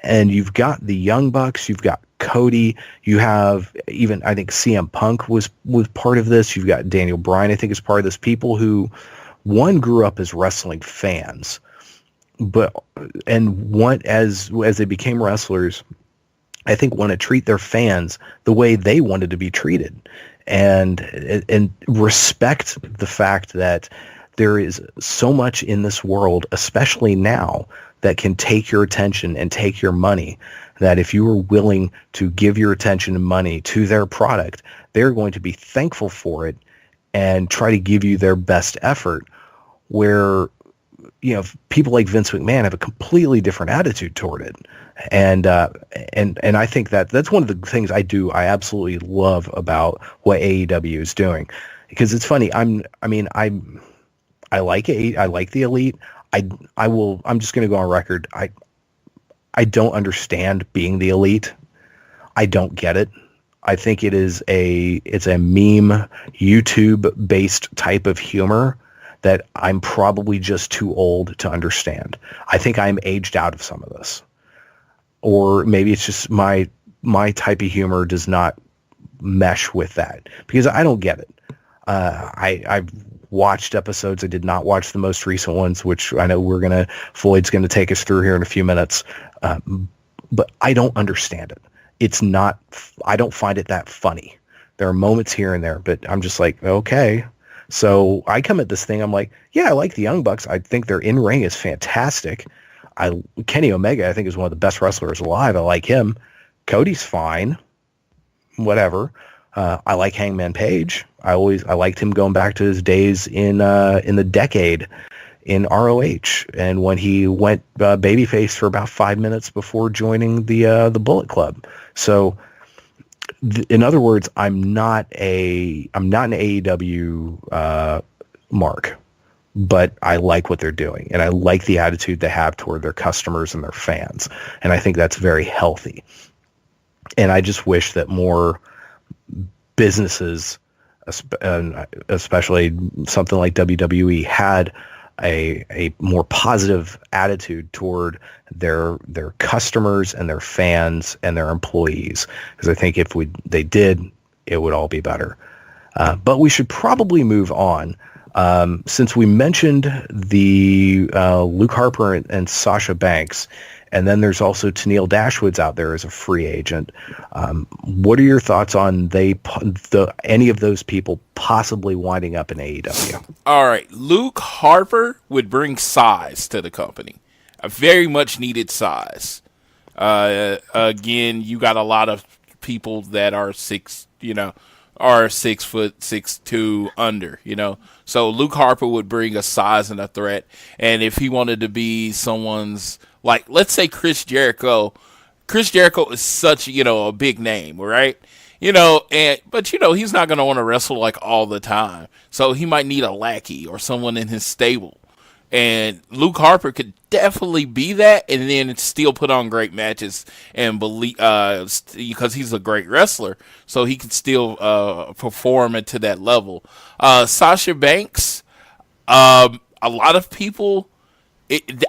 C: And you've got the Young Bucks, you've got Cody, you have even, I think CM Punk was part of this. You've got Daniel Bryan, I think, is part of this. People who, one, grew up as wrestling fans, as they became wrestlers, I think want to treat their fans the way they wanted to be treated, and respect the fact that there is so much in this world, especially now, that can take your attention and take your money, that if you are willing to give your attention and money to their product, they're going to be thankful for it and try to give you their best effort, where people like Vince McMahon have a completely different attitude toward it. And I think that's one of the things I absolutely love about what AEW is doing, because it's funny. I like it. I like the Elite. I'm just going to go on record. I don't understand being the Elite. I don't get it. I think it's a meme, YouTube based type of humor that I'm probably just too old to understand. I think I'm aged out of some of this, or maybe it's just my type of humor does not mesh with that, because I don't get it. I've watched episodes. I did not watch the most recent ones, which I know Floyd's going to take us through here in a few minutes. But I don't understand it. I don't find it that funny. There are moments here and there, but I'm just like, okay. So I come at this thing, I'm like, yeah, I like the Young Bucks. I think their in-ring is fantastic. Kenny Omega, I think, is one of the best wrestlers alive. I like him. Cody's fine. Whatever. I like Hangman Page. I liked him going back to his days in the Decade in ROH, and when he went babyface for about 5 minutes before joining the Bullet Club. So, in other words, I'm not an AEW mark, but I like what they're doing, and I like the attitude they have toward their customers and their fans, and I think that's very healthy. And I just wish that more businesses, especially something like WWE, had a more positive attitude toward their customers and their fans and their employees, because I think if they did, it would all be better. But we should probably move on, since we mentioned the Luke Harper and Sasha Banks, And then there's also Tennille Dashwood's out there as a free agent. What are your thoughts on any of those people possibly winding up in AEW?
D: All right, Luke Harper would bring size to the company. A very much needed size. Again, you got a lot of people that are 6 foot 6'2" under, So Luke Harper would bring a size and a threat. And if he wanted to be someone's, like, let's say Chris Jericho is such, a big name, right? But he's not going to want to wrestle like all the time. So he might need a lackey or someone in his stable. And Luke Harper could definitely be that, and then still put on great matches and believe, because he's a great wrestler, so he could still perform to that level. Sasha Banks, a lot of people,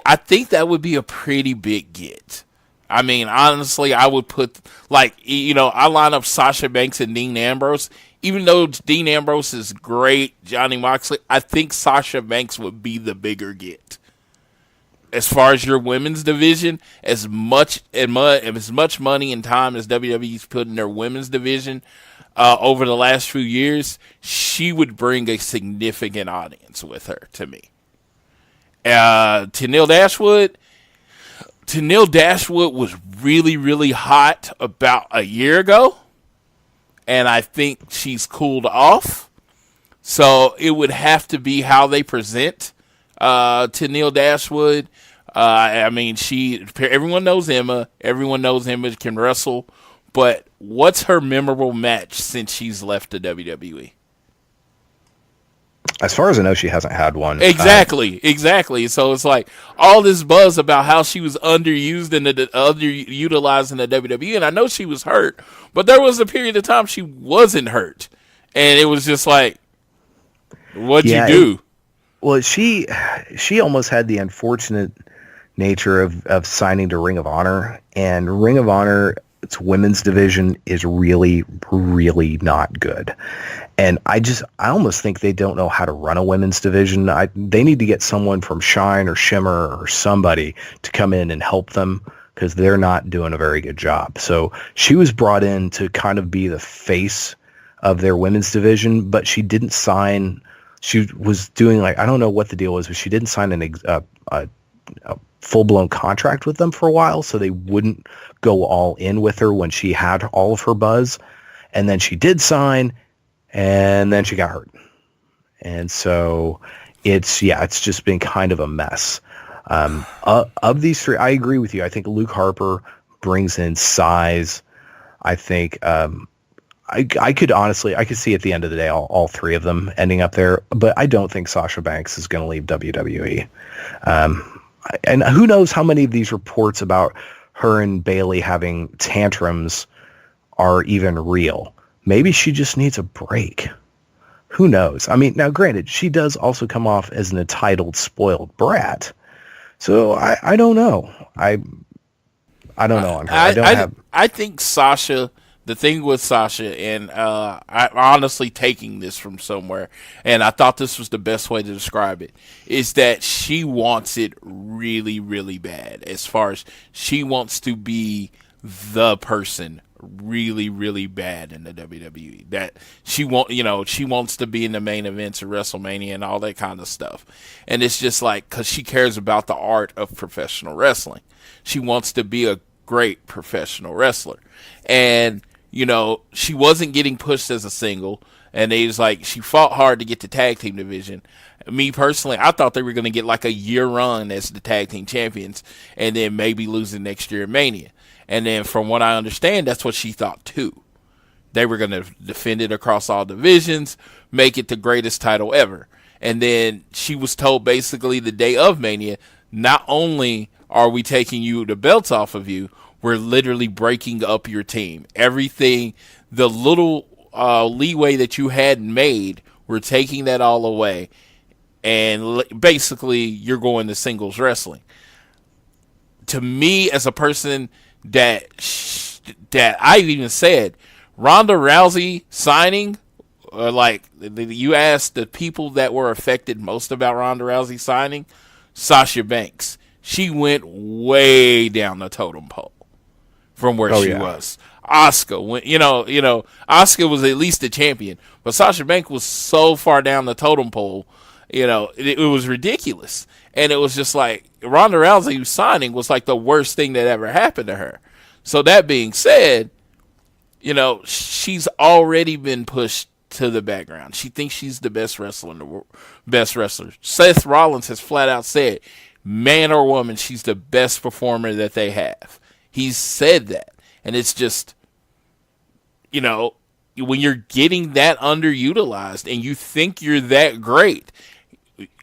D: I think that would be a pretty big get. I mean, honestly, I would put, I line up Sasha Banks and Dean Ambrose. Even though Dean Ambrose is great, Johnny Moxley, I think Sasha Banks would be the bigger get. As far as your women's division, as much money and time as WWE's put in their women's division over the last few years, she would bring a significant audience with her, to me. Tennille Dashwood was really, really hot about a year ago. And I think she's cooled off. So it would have to be how they present Tennille Dashwood. Everyone knows Emma. Everyone knows Emma can wrestle. But what's her memorable match since she's left the WWE?
C: As far as I know, she hasn't had one.
D: Exactly. So it's like all this buzz about how she was underutilized in the WWE, and I know she was hurt, but there was a period of time she wasn't hurt, and it was just like, what'd you do?
C: Well, she almost had the unfortunate nature of signing to Ring of Honor, and Ring of Honor, its women's division is really, really not good. And I almost think they don't know how to run a women's division. They need to get someone from Shine or Shimmer or somebody to come in and help them, because they're not doing a very good job. So she was brought in to kind of be the face of their women's division, but she didn't sign. She was doing, I don't know what the deal was, but she didn't sign a full-blown contract with them for a while, so they wouldn't go all in with her when she had all of her buzz. And then she did sign, and then she got hurt. And so it's just been kind of a mess. Of these three, I agree with you. I think Luke Harper brings in size. I think I could see at the end of the day all three of them ending up there, but I don't think Sasha Banks is going to leave WWE. And who knows how many of these reports about her and Bayley having tantrums are even real. Maybe she just needs a break. Who knows? I mean, now granted, she does also come off as an entitled, spoiled brat. So I don't know. I don't know on her.
D: I think Sasha, the thing with Sasha, and I'm honestly taking this from somewhere, and I thought this was the best way to describe it, is that she wants it really, really bad. As far as she wants to be the person really, really bad in the WWE. That she wants to be in the main events of WrestleMania and all that kind of stuff. And it's just like, because she cares about the art of professional wrestling. She wants to be a great professional wrestler. And, she wasn't getting pushed as a single. And it was like, she fought hard to get the tag team division. Me personally, I thought they were going to get like a year run as the tag team champions and then maybe lose it next year at Mania. And then from what I understand, that's what she thought too. They were going to defend it across all divisions, make it the greatest title ever. And then she was told basically the day of Mania, not only are we taking the belts off of you, we're literally breaking up your team. Everything, the little leeway that you had made, we're taking that all away. And basically, you're going to singles wrestling. To me, as a person that I even said, Ronda Rousey signing, you asked the people that were affected most about Ronda Rousey signing, Sasha Banks. she went way down the totem pole from where she was. Asuka went, Asuka was at least a champion, but Sasha Banks was so far down the totem pole, it was ridiculous. And it was just like Ronda Rousey signing was like the worst thing that ever happened to her. So that being said, she's already been pushed to the background. She thinks she's the best wrestler in the world, best wrestler. Seth Rollins has flat out said, man or woman, she's the best performer that they have. He's said that. And it's just, when you're getting that underutilized and you think you're that great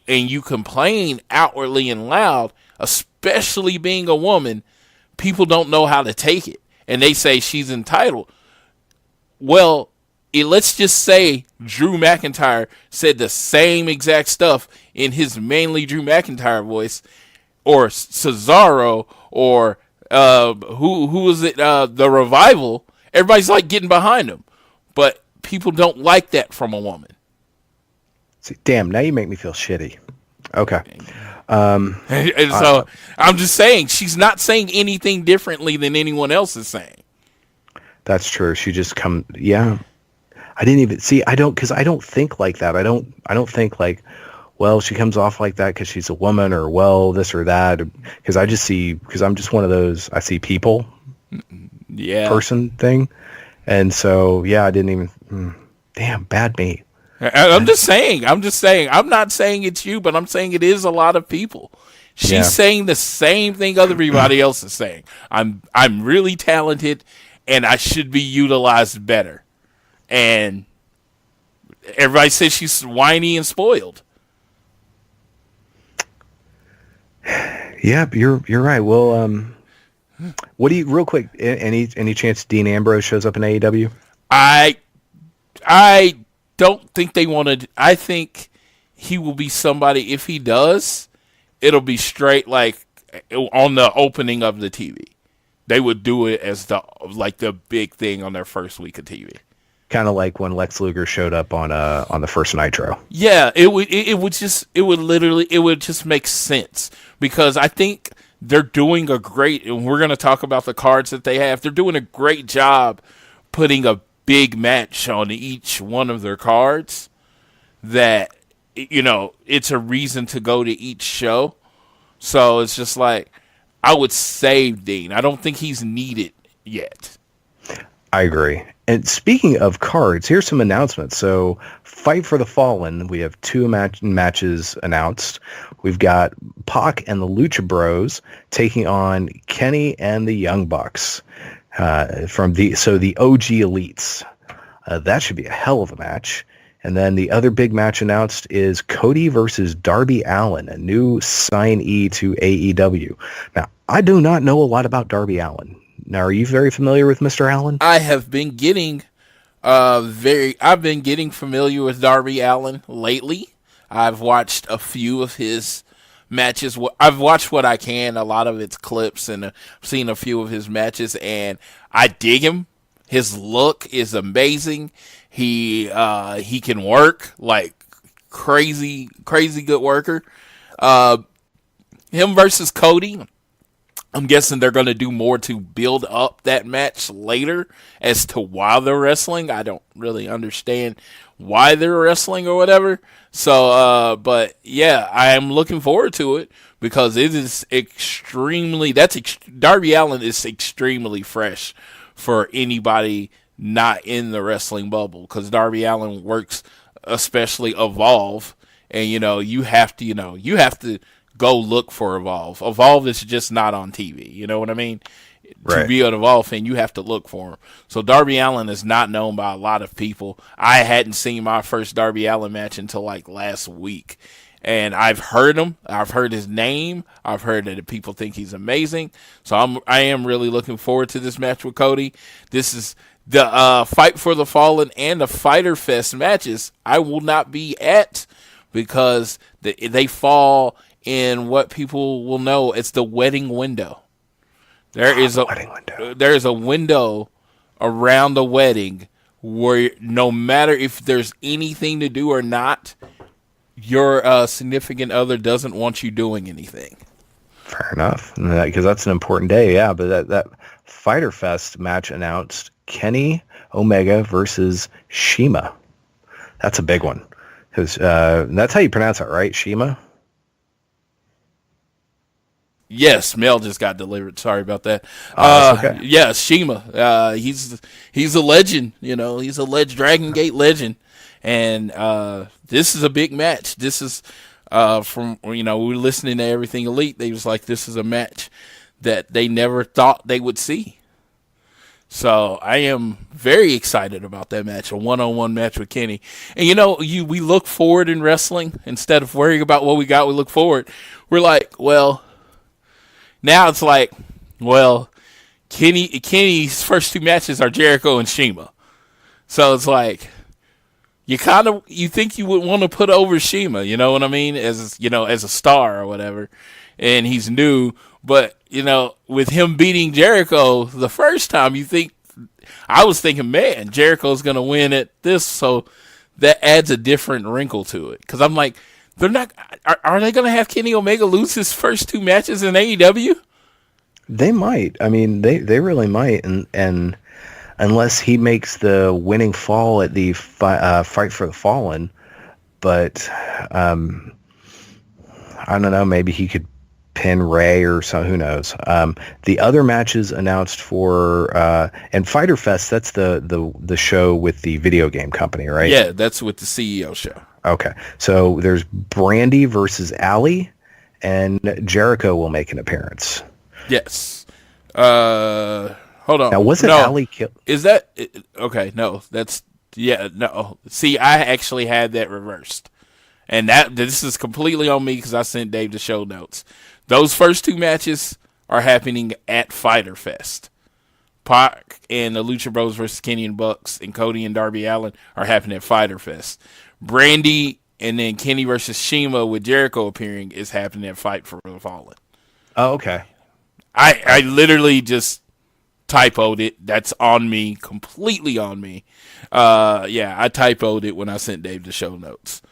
D: and you complain outwardly and loud, especially being a woman, people don't know how to take it. And they say she's entitled. Well, let's just say Drew McIntyre said the same exact stuff in his mainly Drew McIntyre voice, or Cesaro, or who was it? The Revival. Everybody's like getting behind him, but people don't like that from a woman.
C: See, damn, now you make me feel shitty. Okay.
D: And so I'm just saying she's not saying anything differently than anyone else is saying.
C: That's true. She just yeah. I didn't even see. Because I don't think like that. I don't think like, well, she comes off like that because she's a woman, or well, this or that. Because I'm just one of those. I see people, person thing, and so I didn't even. Damn, bad me.
D: I'm just saying. I'm not saying it's you, but I'm saying it is a lot of people. She's saying the same thing everybody else is saying. I'm really talented, and I should be utilized better. And everybody says she's whiny and spoiled. Yeah,
C: you're right. Well, what do you real quick? Any chance Dean Ambrose shows up in AEW?
D: I don't think they want to. I think he will be somebody. If he does, it'll be straight like on the opening of the TV. They would do it as the big thing on their first week of TV.
C: Kind of like when Lex Luger showed up on the first Nitro.
D: Yeah, it would just make sense, because I think they're doing a great, and we're going to talk about the cards that they have. They're doing a great job putting a big match on each one of their cards that, it's a reason to go to each show. So it's just like, I would save Dean. I don't think he's needed yet.
C: I agree. And speaking of cards, here's some announcements. So, Fight for the Fallen, we have two matches announced. We've got Pac and the Lucha Bros taking on Kenny and the Young Bucks from the OG Elites. That should be a hell of a match. And then the other big match announced is Cody versus Darby Allin, a new signee to AEW. Now, I do not know a lot about Darby Allin. Now, are you very familiar with Mr. Allin?
D: I have been getting familiar with Darby Allin lately. I've watched a few of his matches. I've watched what I can, a lot of its clips, and I've seen a few of his matches, and I dig him. His look is amazing. He can work like crazy good worker. Him versus Cody, I'm guessing they're going to do more to build up that match later as to why they're wrestling. I don't really understand why they're wrestling or whatever. So, but yeah, I am looking forward to it because it is Darby Allin is extremely fresh for anybody not in the wrestling bubble, because Darby Allin works especially Evolve, and you have to go look for Evolve. Evolve is just not on TV. You know what I mean? Right. To be an Evolve fan, you have to look for him. So Darby Allin is not known by a lot of people. I hadn't seen my first Darby Allin match until like last week. And I've heard him. I've heard his name. I've heard that people think he's amazing. So I am really looking forward to this match with Cody. This is the Fight for the Fallen and the Fyterfest matches I will not be at, because they fall in what people will know as the wedding window. There is a window around the wedding where no matter if there's anything to do or not, your significant other doesn't want you doing anything.
C: Fair enough, because that's an important day. Yeah, but that Fyterfest match announced Kenny Omega versus CIMA. That's a big one. Because that's how you pronounce it, right? CIMA?
D: Yes, mail just got delivered. Sorry about that.
C: Okay.
D: Yeah, CIMA. He's a legend. He's a Dragon Gate legend. And this is a big match. This is from, we were listening to Everything Elite. They was like, this is a match that they never thought they would see. So I am very excited about that match, a one-on-one match with Kenny. And we look forward in wrestling instead of worrying about what we got. We look forward. We're like, well, now it's like, well, Kenny's first two matches are Jericho and CIMA. So it's like, you think you would want to put over CIMA, you know what I mean? As a star or whatever. And he's new, but with him beating Jericho the first time, I was thinking, man, Jericho's going to win at this. So that adds a different wrinkle to it. Cause I'm like, are they going to have Kenny Omega lose his first two matches in AEW?
C: They might. I mean, they really might. And unless he makes the winning fall at the Fight for the Fallen, but I don't know, maybe he could pin Ray or so, who knows. The other matches announced for and Fyter Fest, that's the show with the video game company, right?
D: Yeah, that's with the CEO show.
C: Okay. So there's Brandy versus Allie, and Jericho will make an appearance.
D: Yes. Hold on.
C: Now, wasn't Allie killed?
D: Is that okay? No, no. See, I actually had that reversed, and this is completely on me because I sent Dave the show notes. Those first two matches are happening at Fyter Fest. Pac and the Lucha Bros versus Kenny and Bucks and Cody and Darby Allin are happening at Fyter Fest. Brandy and then Kenny versus CIMA with Jericho appearing is happening at Fight for the Fallen.
C: Oh, okay.
D: I literally just typoed it. That's on me, completely on me. I typoed it when I sent Dave the show notes.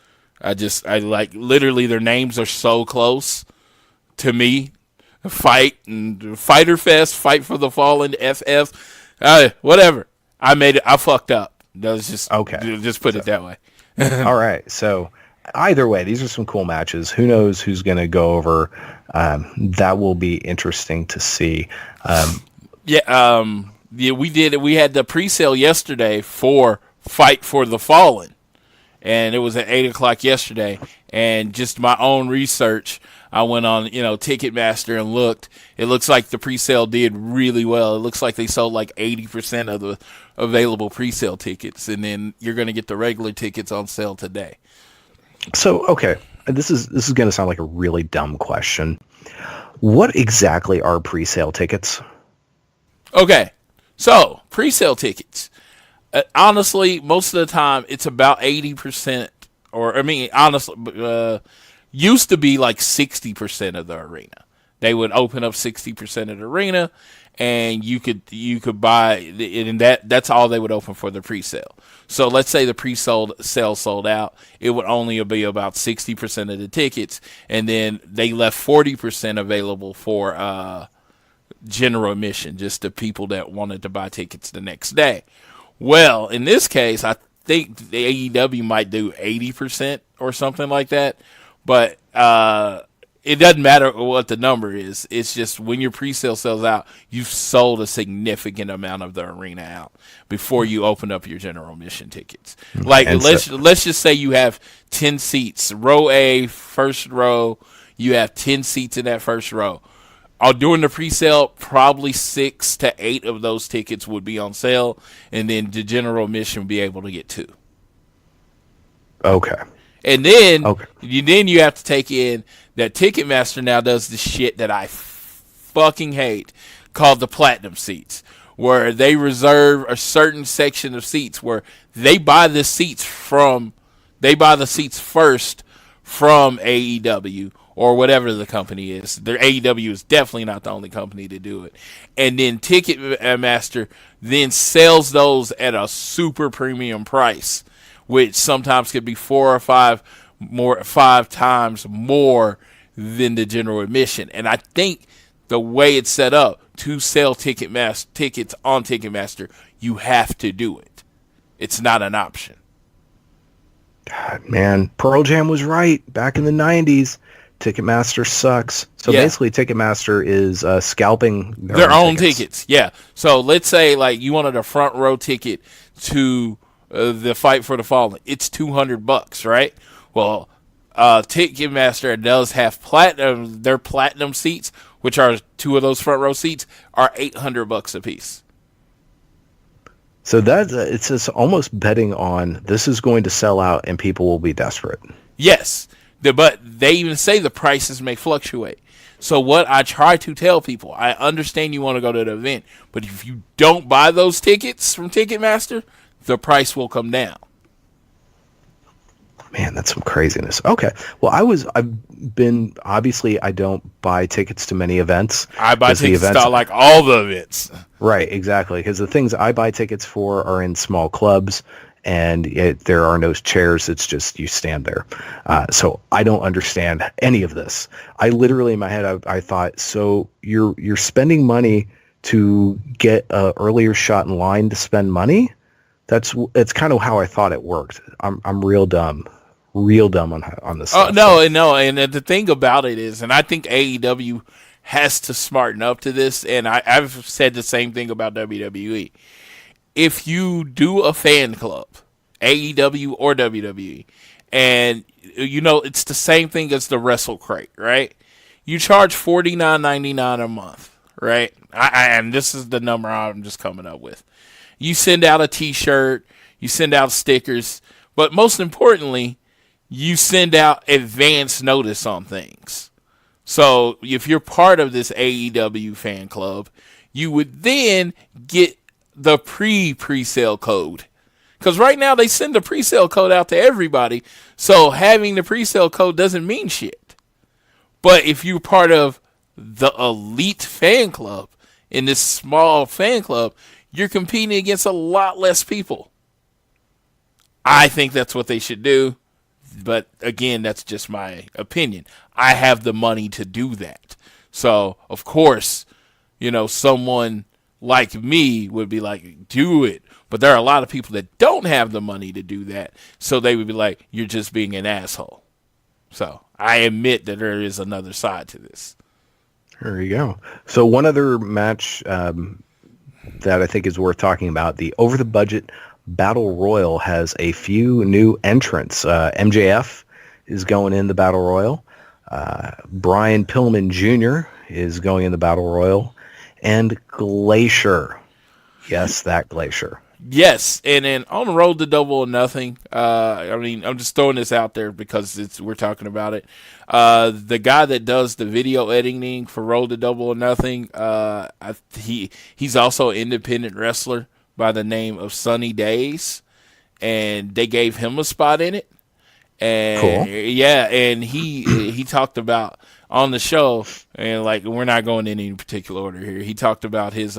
D: Literally their names are so close to me. Fight and Fyter Fest, Fight for the Fallen, FF, whatever. I fucked up. That was just okay. Just put it that way.
C: All right. So either way, these are some cool matches. Who knows who's going to go over? That will be interesting to see.
D: We did. We had the pre-sale yesterday for Fight for the Fallen, and it was at 8:00 yesterday. And just my own research, I went on, Ticketmaster and looked. It looks like the pre-sale did really well. It looks like they sold like 80% of the available pre-sale tickets, and then you're going to get the regular tickets on sale today.
C: So, okay, this is going to sound like a really dumb question. What exactly are pre-sale tickets?
D: Okay, so pre-sale tickets. Honestly, most of the time it's about 80%, honestly, used to be like 60% of the arena. They would open up 60% of the arena, and you could buy, and that's all they would open for the pre-sale. So let's say the pre-sale sold out, it would only be about 60% of the tickets, and then they left 40% available for general admission, just the people that wanted to buy tickets the next day. Well, in this case, I think the AEW might do 80% or something like that, but it doesn't matter what the number is. It's just when your pre-sale sells out, you've sold a significant amount of the arena out before you open up your general admission tickets. Like, let's just say you have 10 seats, row A, first row, you have 10 seats in that first row. During the pre-sale, probably 6 to 8 of those tickets would be on sale, and then the general admission would be able to get 2.
C: Okay.
D: And then, you have to take in that Ticketmaster now does the shit that I fucking hate, called the platinum seats, where they reserve a certain section of seats where they buy the seats first from AEW or whatever the company is. Their AEW is definitely not the only company to do it. And then Ticketmaster then sells those at a super premium price, which sometimes could be 4 or 5 times more than the general admission. And I think the way it's set up to sell tickets on Ticketmaster, you have to do it. It's not an option.
C: God, man, Pearl Jam was right back in the 90s. Ticketmaster sucks. So basically Ticketmaster is scalping
D: their own tickets. Yeah. So let's say like you wanted a front row ticket to the Fight for the Fallen. It's $200, right? Well, Ticketmaster does have platinum. Their platinum seats, which are 2 of those front row seats, are $800 a piece.
C: So it's just almost betting on this is going to sell out and people will be desperate.
D: Yes. But they even say the prices may fluctuate. So what I try to tell people, I understand you want to go to the event, but if you don't buy those tickets from Ticketmaster, the price will come down.
C: Man, that's some craziness. Okay. Well, obviously I don't buy tickets to many events.
D: I buy tickets to like all the events.
C: Right, exactly. Because the things I buy tickets for are in small clubs. And there are no chairs. It's just you stand there. So I don't understand any of this. I literally in my head I thought, so you're spending money to get an earlier shot in line to spend money? It's kind of how I thought it worked. I'm real dumb on this.
D: Oh no, and the thing about it is, and I think AEW has to smarten up to this. And I've said the same thing about WWE. If you do a fan club, AEW or WWE, and it's the same thing as the Wrestle Crate, right? You charge $49.99 a month, right? And this is the number I'm just coming up with. You send out a T-shirt, you send out stickers, but most importantly, you send out advance notice on things. So if you're part of this AEW fan club, you would then get the pre-sale code. Because right now they send the pre-sale code out to everybody. So having the pre-sale code doesn't mean shit. But if you're part of the elite fan club, in this small fan club, you're competing against a lot less people. I think that's what they should do. But again, that's just my opinion. I have the money to do that. So, of course, someone like me would be like, do it. But there are a lot of people that don't have the money to do that. So they would be like, you're just being an asshole. So I admit that there is another side to this.
C: There you go. So one other match that I think is worth talking about, the Over the Budget Battle Royal has a few new entrants. MJF is going in the Battle Royal. Brian Pillman Jr. is going in the Battle Royal. And Glacier. Yes, that Glacier.
D: Yes, and then on the road to Double or Nothing, I'm just throwing this out there because we're talking about it. The guy that does the video editing for Road to Double or Nothing, he's also an independent wrestler by the name of Sunny Days, and they gave him a spot in it. And
C: cool.
D: Yeah, and he talked about on the show, and like we're not going in any particular order here. He talked about his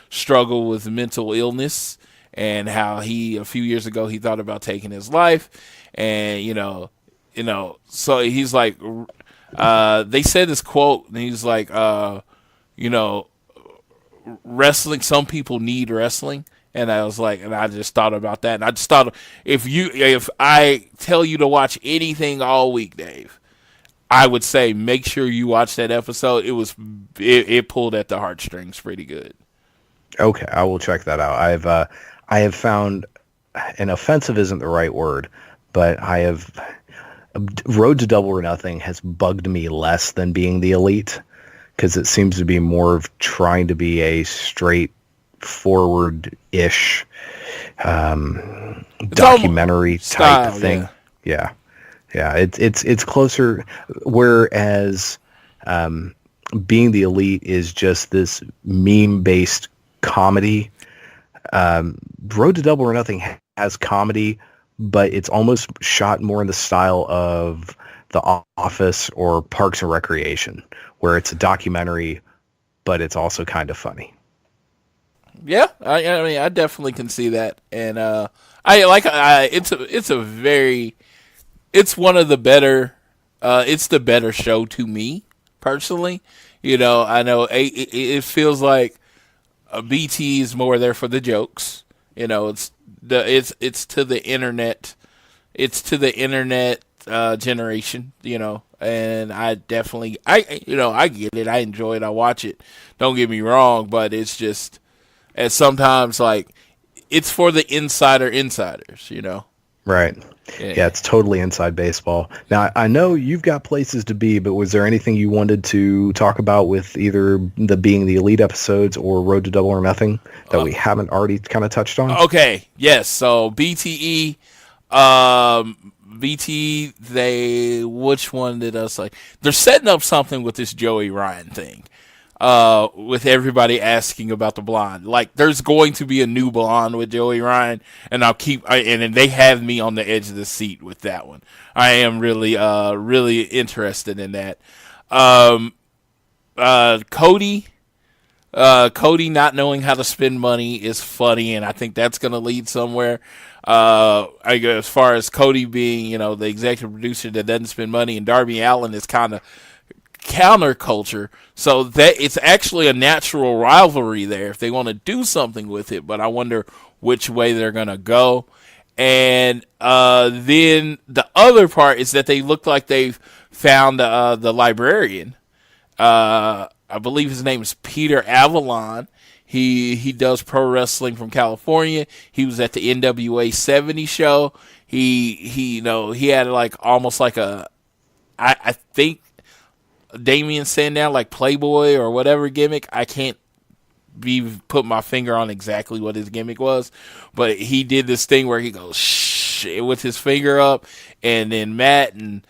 D: struggle with mental illness and how a few years ago he thought about taking his life, and so he's like, they said this quote, and he's like, wrestling. Some people need wrestling. And I was like, and I just thought about that. And I just thought, if I tell you to watch anything all week, Dave, I would say make sure you watch that episode. It pulled at the heartstrings pretty good.
C: Okay, I will check that out. I have found, and offensive isn't the right word, but Road to Double or Nothing has bugged me less than being the Elite, because it seems to be more of trying to be a straightforward-ish documentary type thing. Yeah. It's closer. Whereas being the Elite is just this meme-based comedy. Road to Double or Nothing has comedy, but it's almost shot more in the style of The Office or Parks and Recreation, where it's a documentary, but it's also kind of funny.
D: Yeah, I mean, I definitely can see that, and it's one of the better It's the better show to me personally. I know it feels like BT is more there for the jokes. It's to the internet. It's to the internet generation. And I definitely I get it. I enjoy it. I watch it. Don't get me wrong, but it's just as sometimes like it's for the insiders.
C: Right. Yeah, it's totally inside baseball. Now, I know you've got places to be, but was there anything you wanted to talk about with either being the Elite episodes or Road to Double or Nothing that we haven't already kind of touched on?
D: Okay, yes. So BTE, which one did us like? They're setting up something with this Joey Ryan thing. With everybody asking about the blonde. Like, there's going to be a new blonde with Joey Ryan, and and they have me on the edge of the seat with that one. I am really, really interested in that. Cody not knowing how to spend money is funny, and I think that's going to lead somewhere. I guess as far as Cody being, the executive producer that doesn't spend money, and Darby Allin is kind of counterculture, so that it's actually a natural rivalry there if they want to do something with it, but I wonder which way they're going to go. And then the other part is that they look like they've found the librarian. I believe his name is Peter Avalon. He does pro wrestling from California. He was at the NWA 70 show. He had like almost like I think Damian Sandow, like Playboy or whatever gimmick. I can't put my finger on exactly what his gimmick was, but he did this thing where he goes shh with his finger up, and then Matt and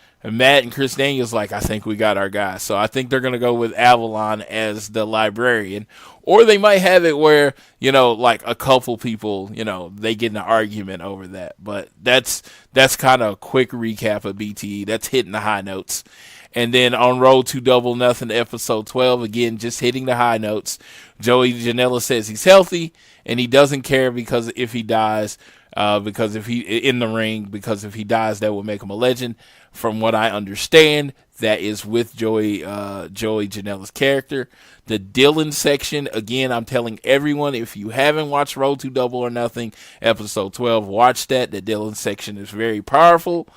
D: Chris Daniels like, I think we got our guy. So I think they're gonna go with Avalon as the librarian, or they might have it where like a couple people they get in an argument over that. But that's kind of a quick recap of BTE. That's hitting the high notes. And then on Road to Double Nothing, episode 12, again, just hitting the high notes. Joey Janela says he's healthy, and he doesn't care because if he dies, because if he dies, that would make him a legend. From what I understand, that is with Joey Janela's character. The Dylan section, again, I'm telling everyone, if you haven't watched Road to Double or Nothing, episode 12, watch that. The Dylan section is very powerful.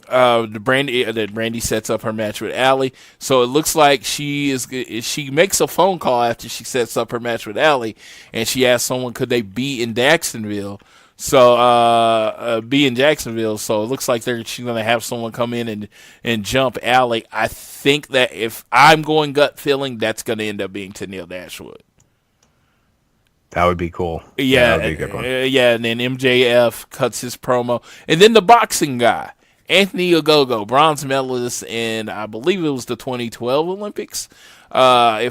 D: Brandy sets up her match with Allie, so it looks like she makes a phone call after she sets up her match with Allie, and she asks someone could they be in Jacksonville. So so it looks like she's gonna have someone come in and jump Allie. I think that if I'm going gut feeling, that's gonna end up being Tenille Dashwood.
C: That would be cool.
D: Yeah,
C: that would be a good one.
D: Yeah, and then MJF cuts his promo, and then the boxing guy, Anthony Ogogo, bronze medalist in, I believe it was the 2012 Olympics. I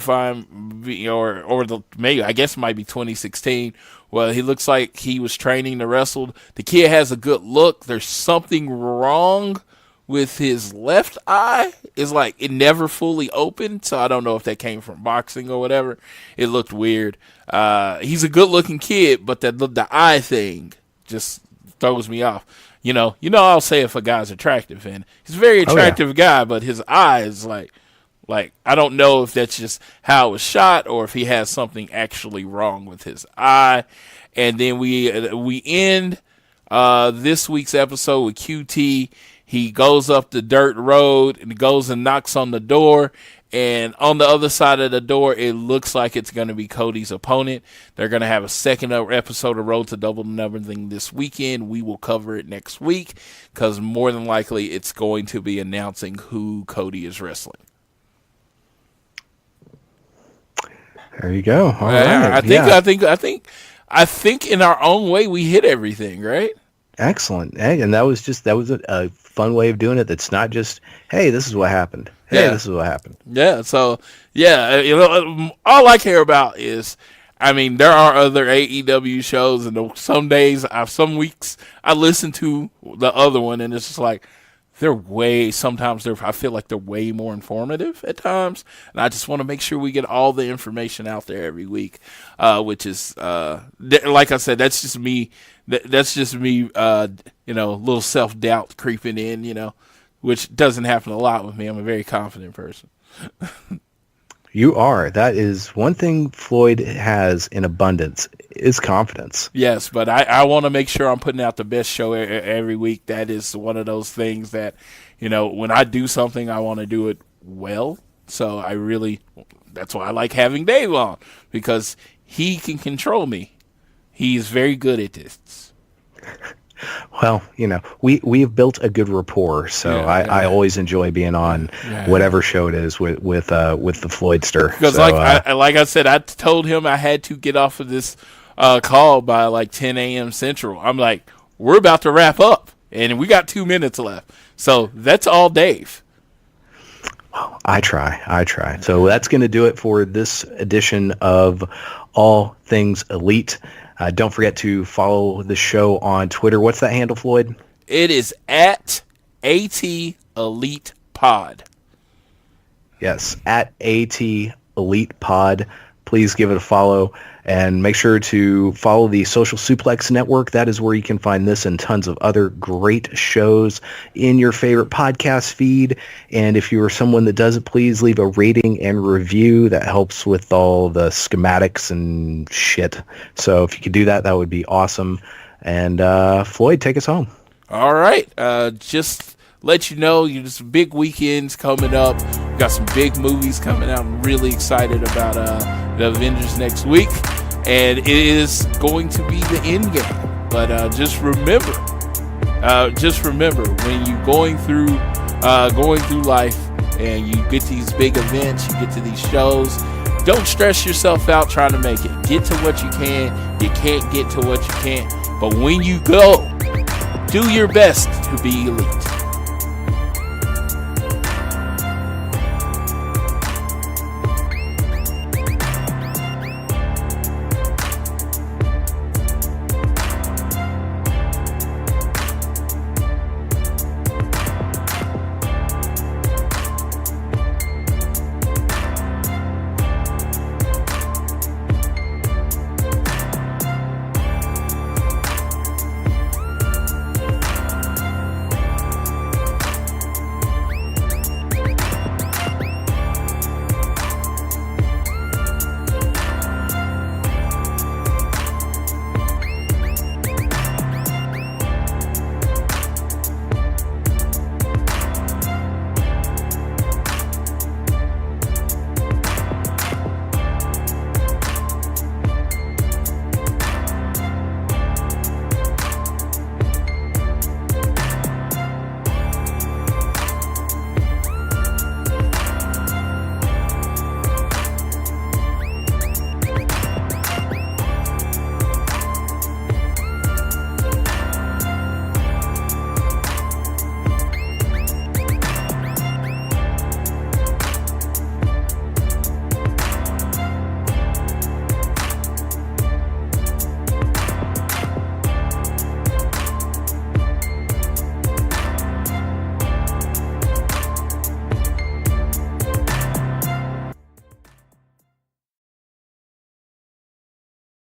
D: guess it might be 2016. Well, he looks like he was training to wrestle. The kid has a good look. There's something wrong with his left eye. It's like it never fully opened, so I don't know if that came from boxing or whatever. It looked weird. He's a good-looking kid, but the eye thing just throws me off. I'll say if a guy's attractive, and he's a very attractive guy, but his eyes, like I don't know if that's just how it was shot or if he has something actually wrong with his eye. And then we end this week's episode with QT. He goes up the dirt road and goes and knocks on the door. And on the other side of the door, it looks like it's going to be Cody's opponent. They're going to have a second episode of Road to Double Nothing this weekend. We will cover it next week because more than likely it's going to be announcing who Cody is wrestling.
C: There you go. All
D: right. I think in our own way we hit everything, right?
C: Excellent. And that was a fun way of doing it. That's not just, hey, this is what happened. This is what happened.
D: Yeah. So, all I care about is, there are other AEW shows, and some weeks I listen to the other one, and it's just like, I feel like they're way more informative at times, and I just want to make sure we get all the information out there every week, which is, like I said, that's just me, a little self-doubt creeping in, which doesn't happen a lot with me. I'm a very confident person.
C: You are. That is one thing Floyd has in abundance is confidence.
D: Yes, but I want to make sure I'm putting out the best show every week. That is one of those things that, when I do something, I want to do it well. So that's why I like having Dave on, because he can control me. He's very good at this.
C: Well, we've built a good rapport, so I always enjoy being on whatever show it is with the Floydster.
D: Because like I said, I told him I had to get off of this call by like 10 a.m. Central. I'm like, we're about to wrap up, and we got 2 minutes left. So that's all Dave.
C: Well, I try. So that's going to do it for this edition of All Things Elite. Don't forget to follow the show on Twitter. What's that handle, Floyd?
D: It is at AT Elite Pod.
C: Yes, at AT Elite Pod. Please give it a follow. And make sure to follow the Social Suplex Network. That is where you can find this and tons of other great shows in your favorite podcast feed. And if you are someone that does it, please leave a rating and review. That helps with all the schematics and shit. So if you could do that, that would be awesome. And Floyd, take us home.
D: All right. Just let you know, there's some big weekends coming up. We got some big movies coming out. I'm really excited about the Avengers next week, and it is going to be the end game. But just remember, when you're going through life and you get these big events, you get to these shows, don't stress yourself out trying to make it. Get to what you can. You can't get to what you can't. But when you go, do your best to be elite.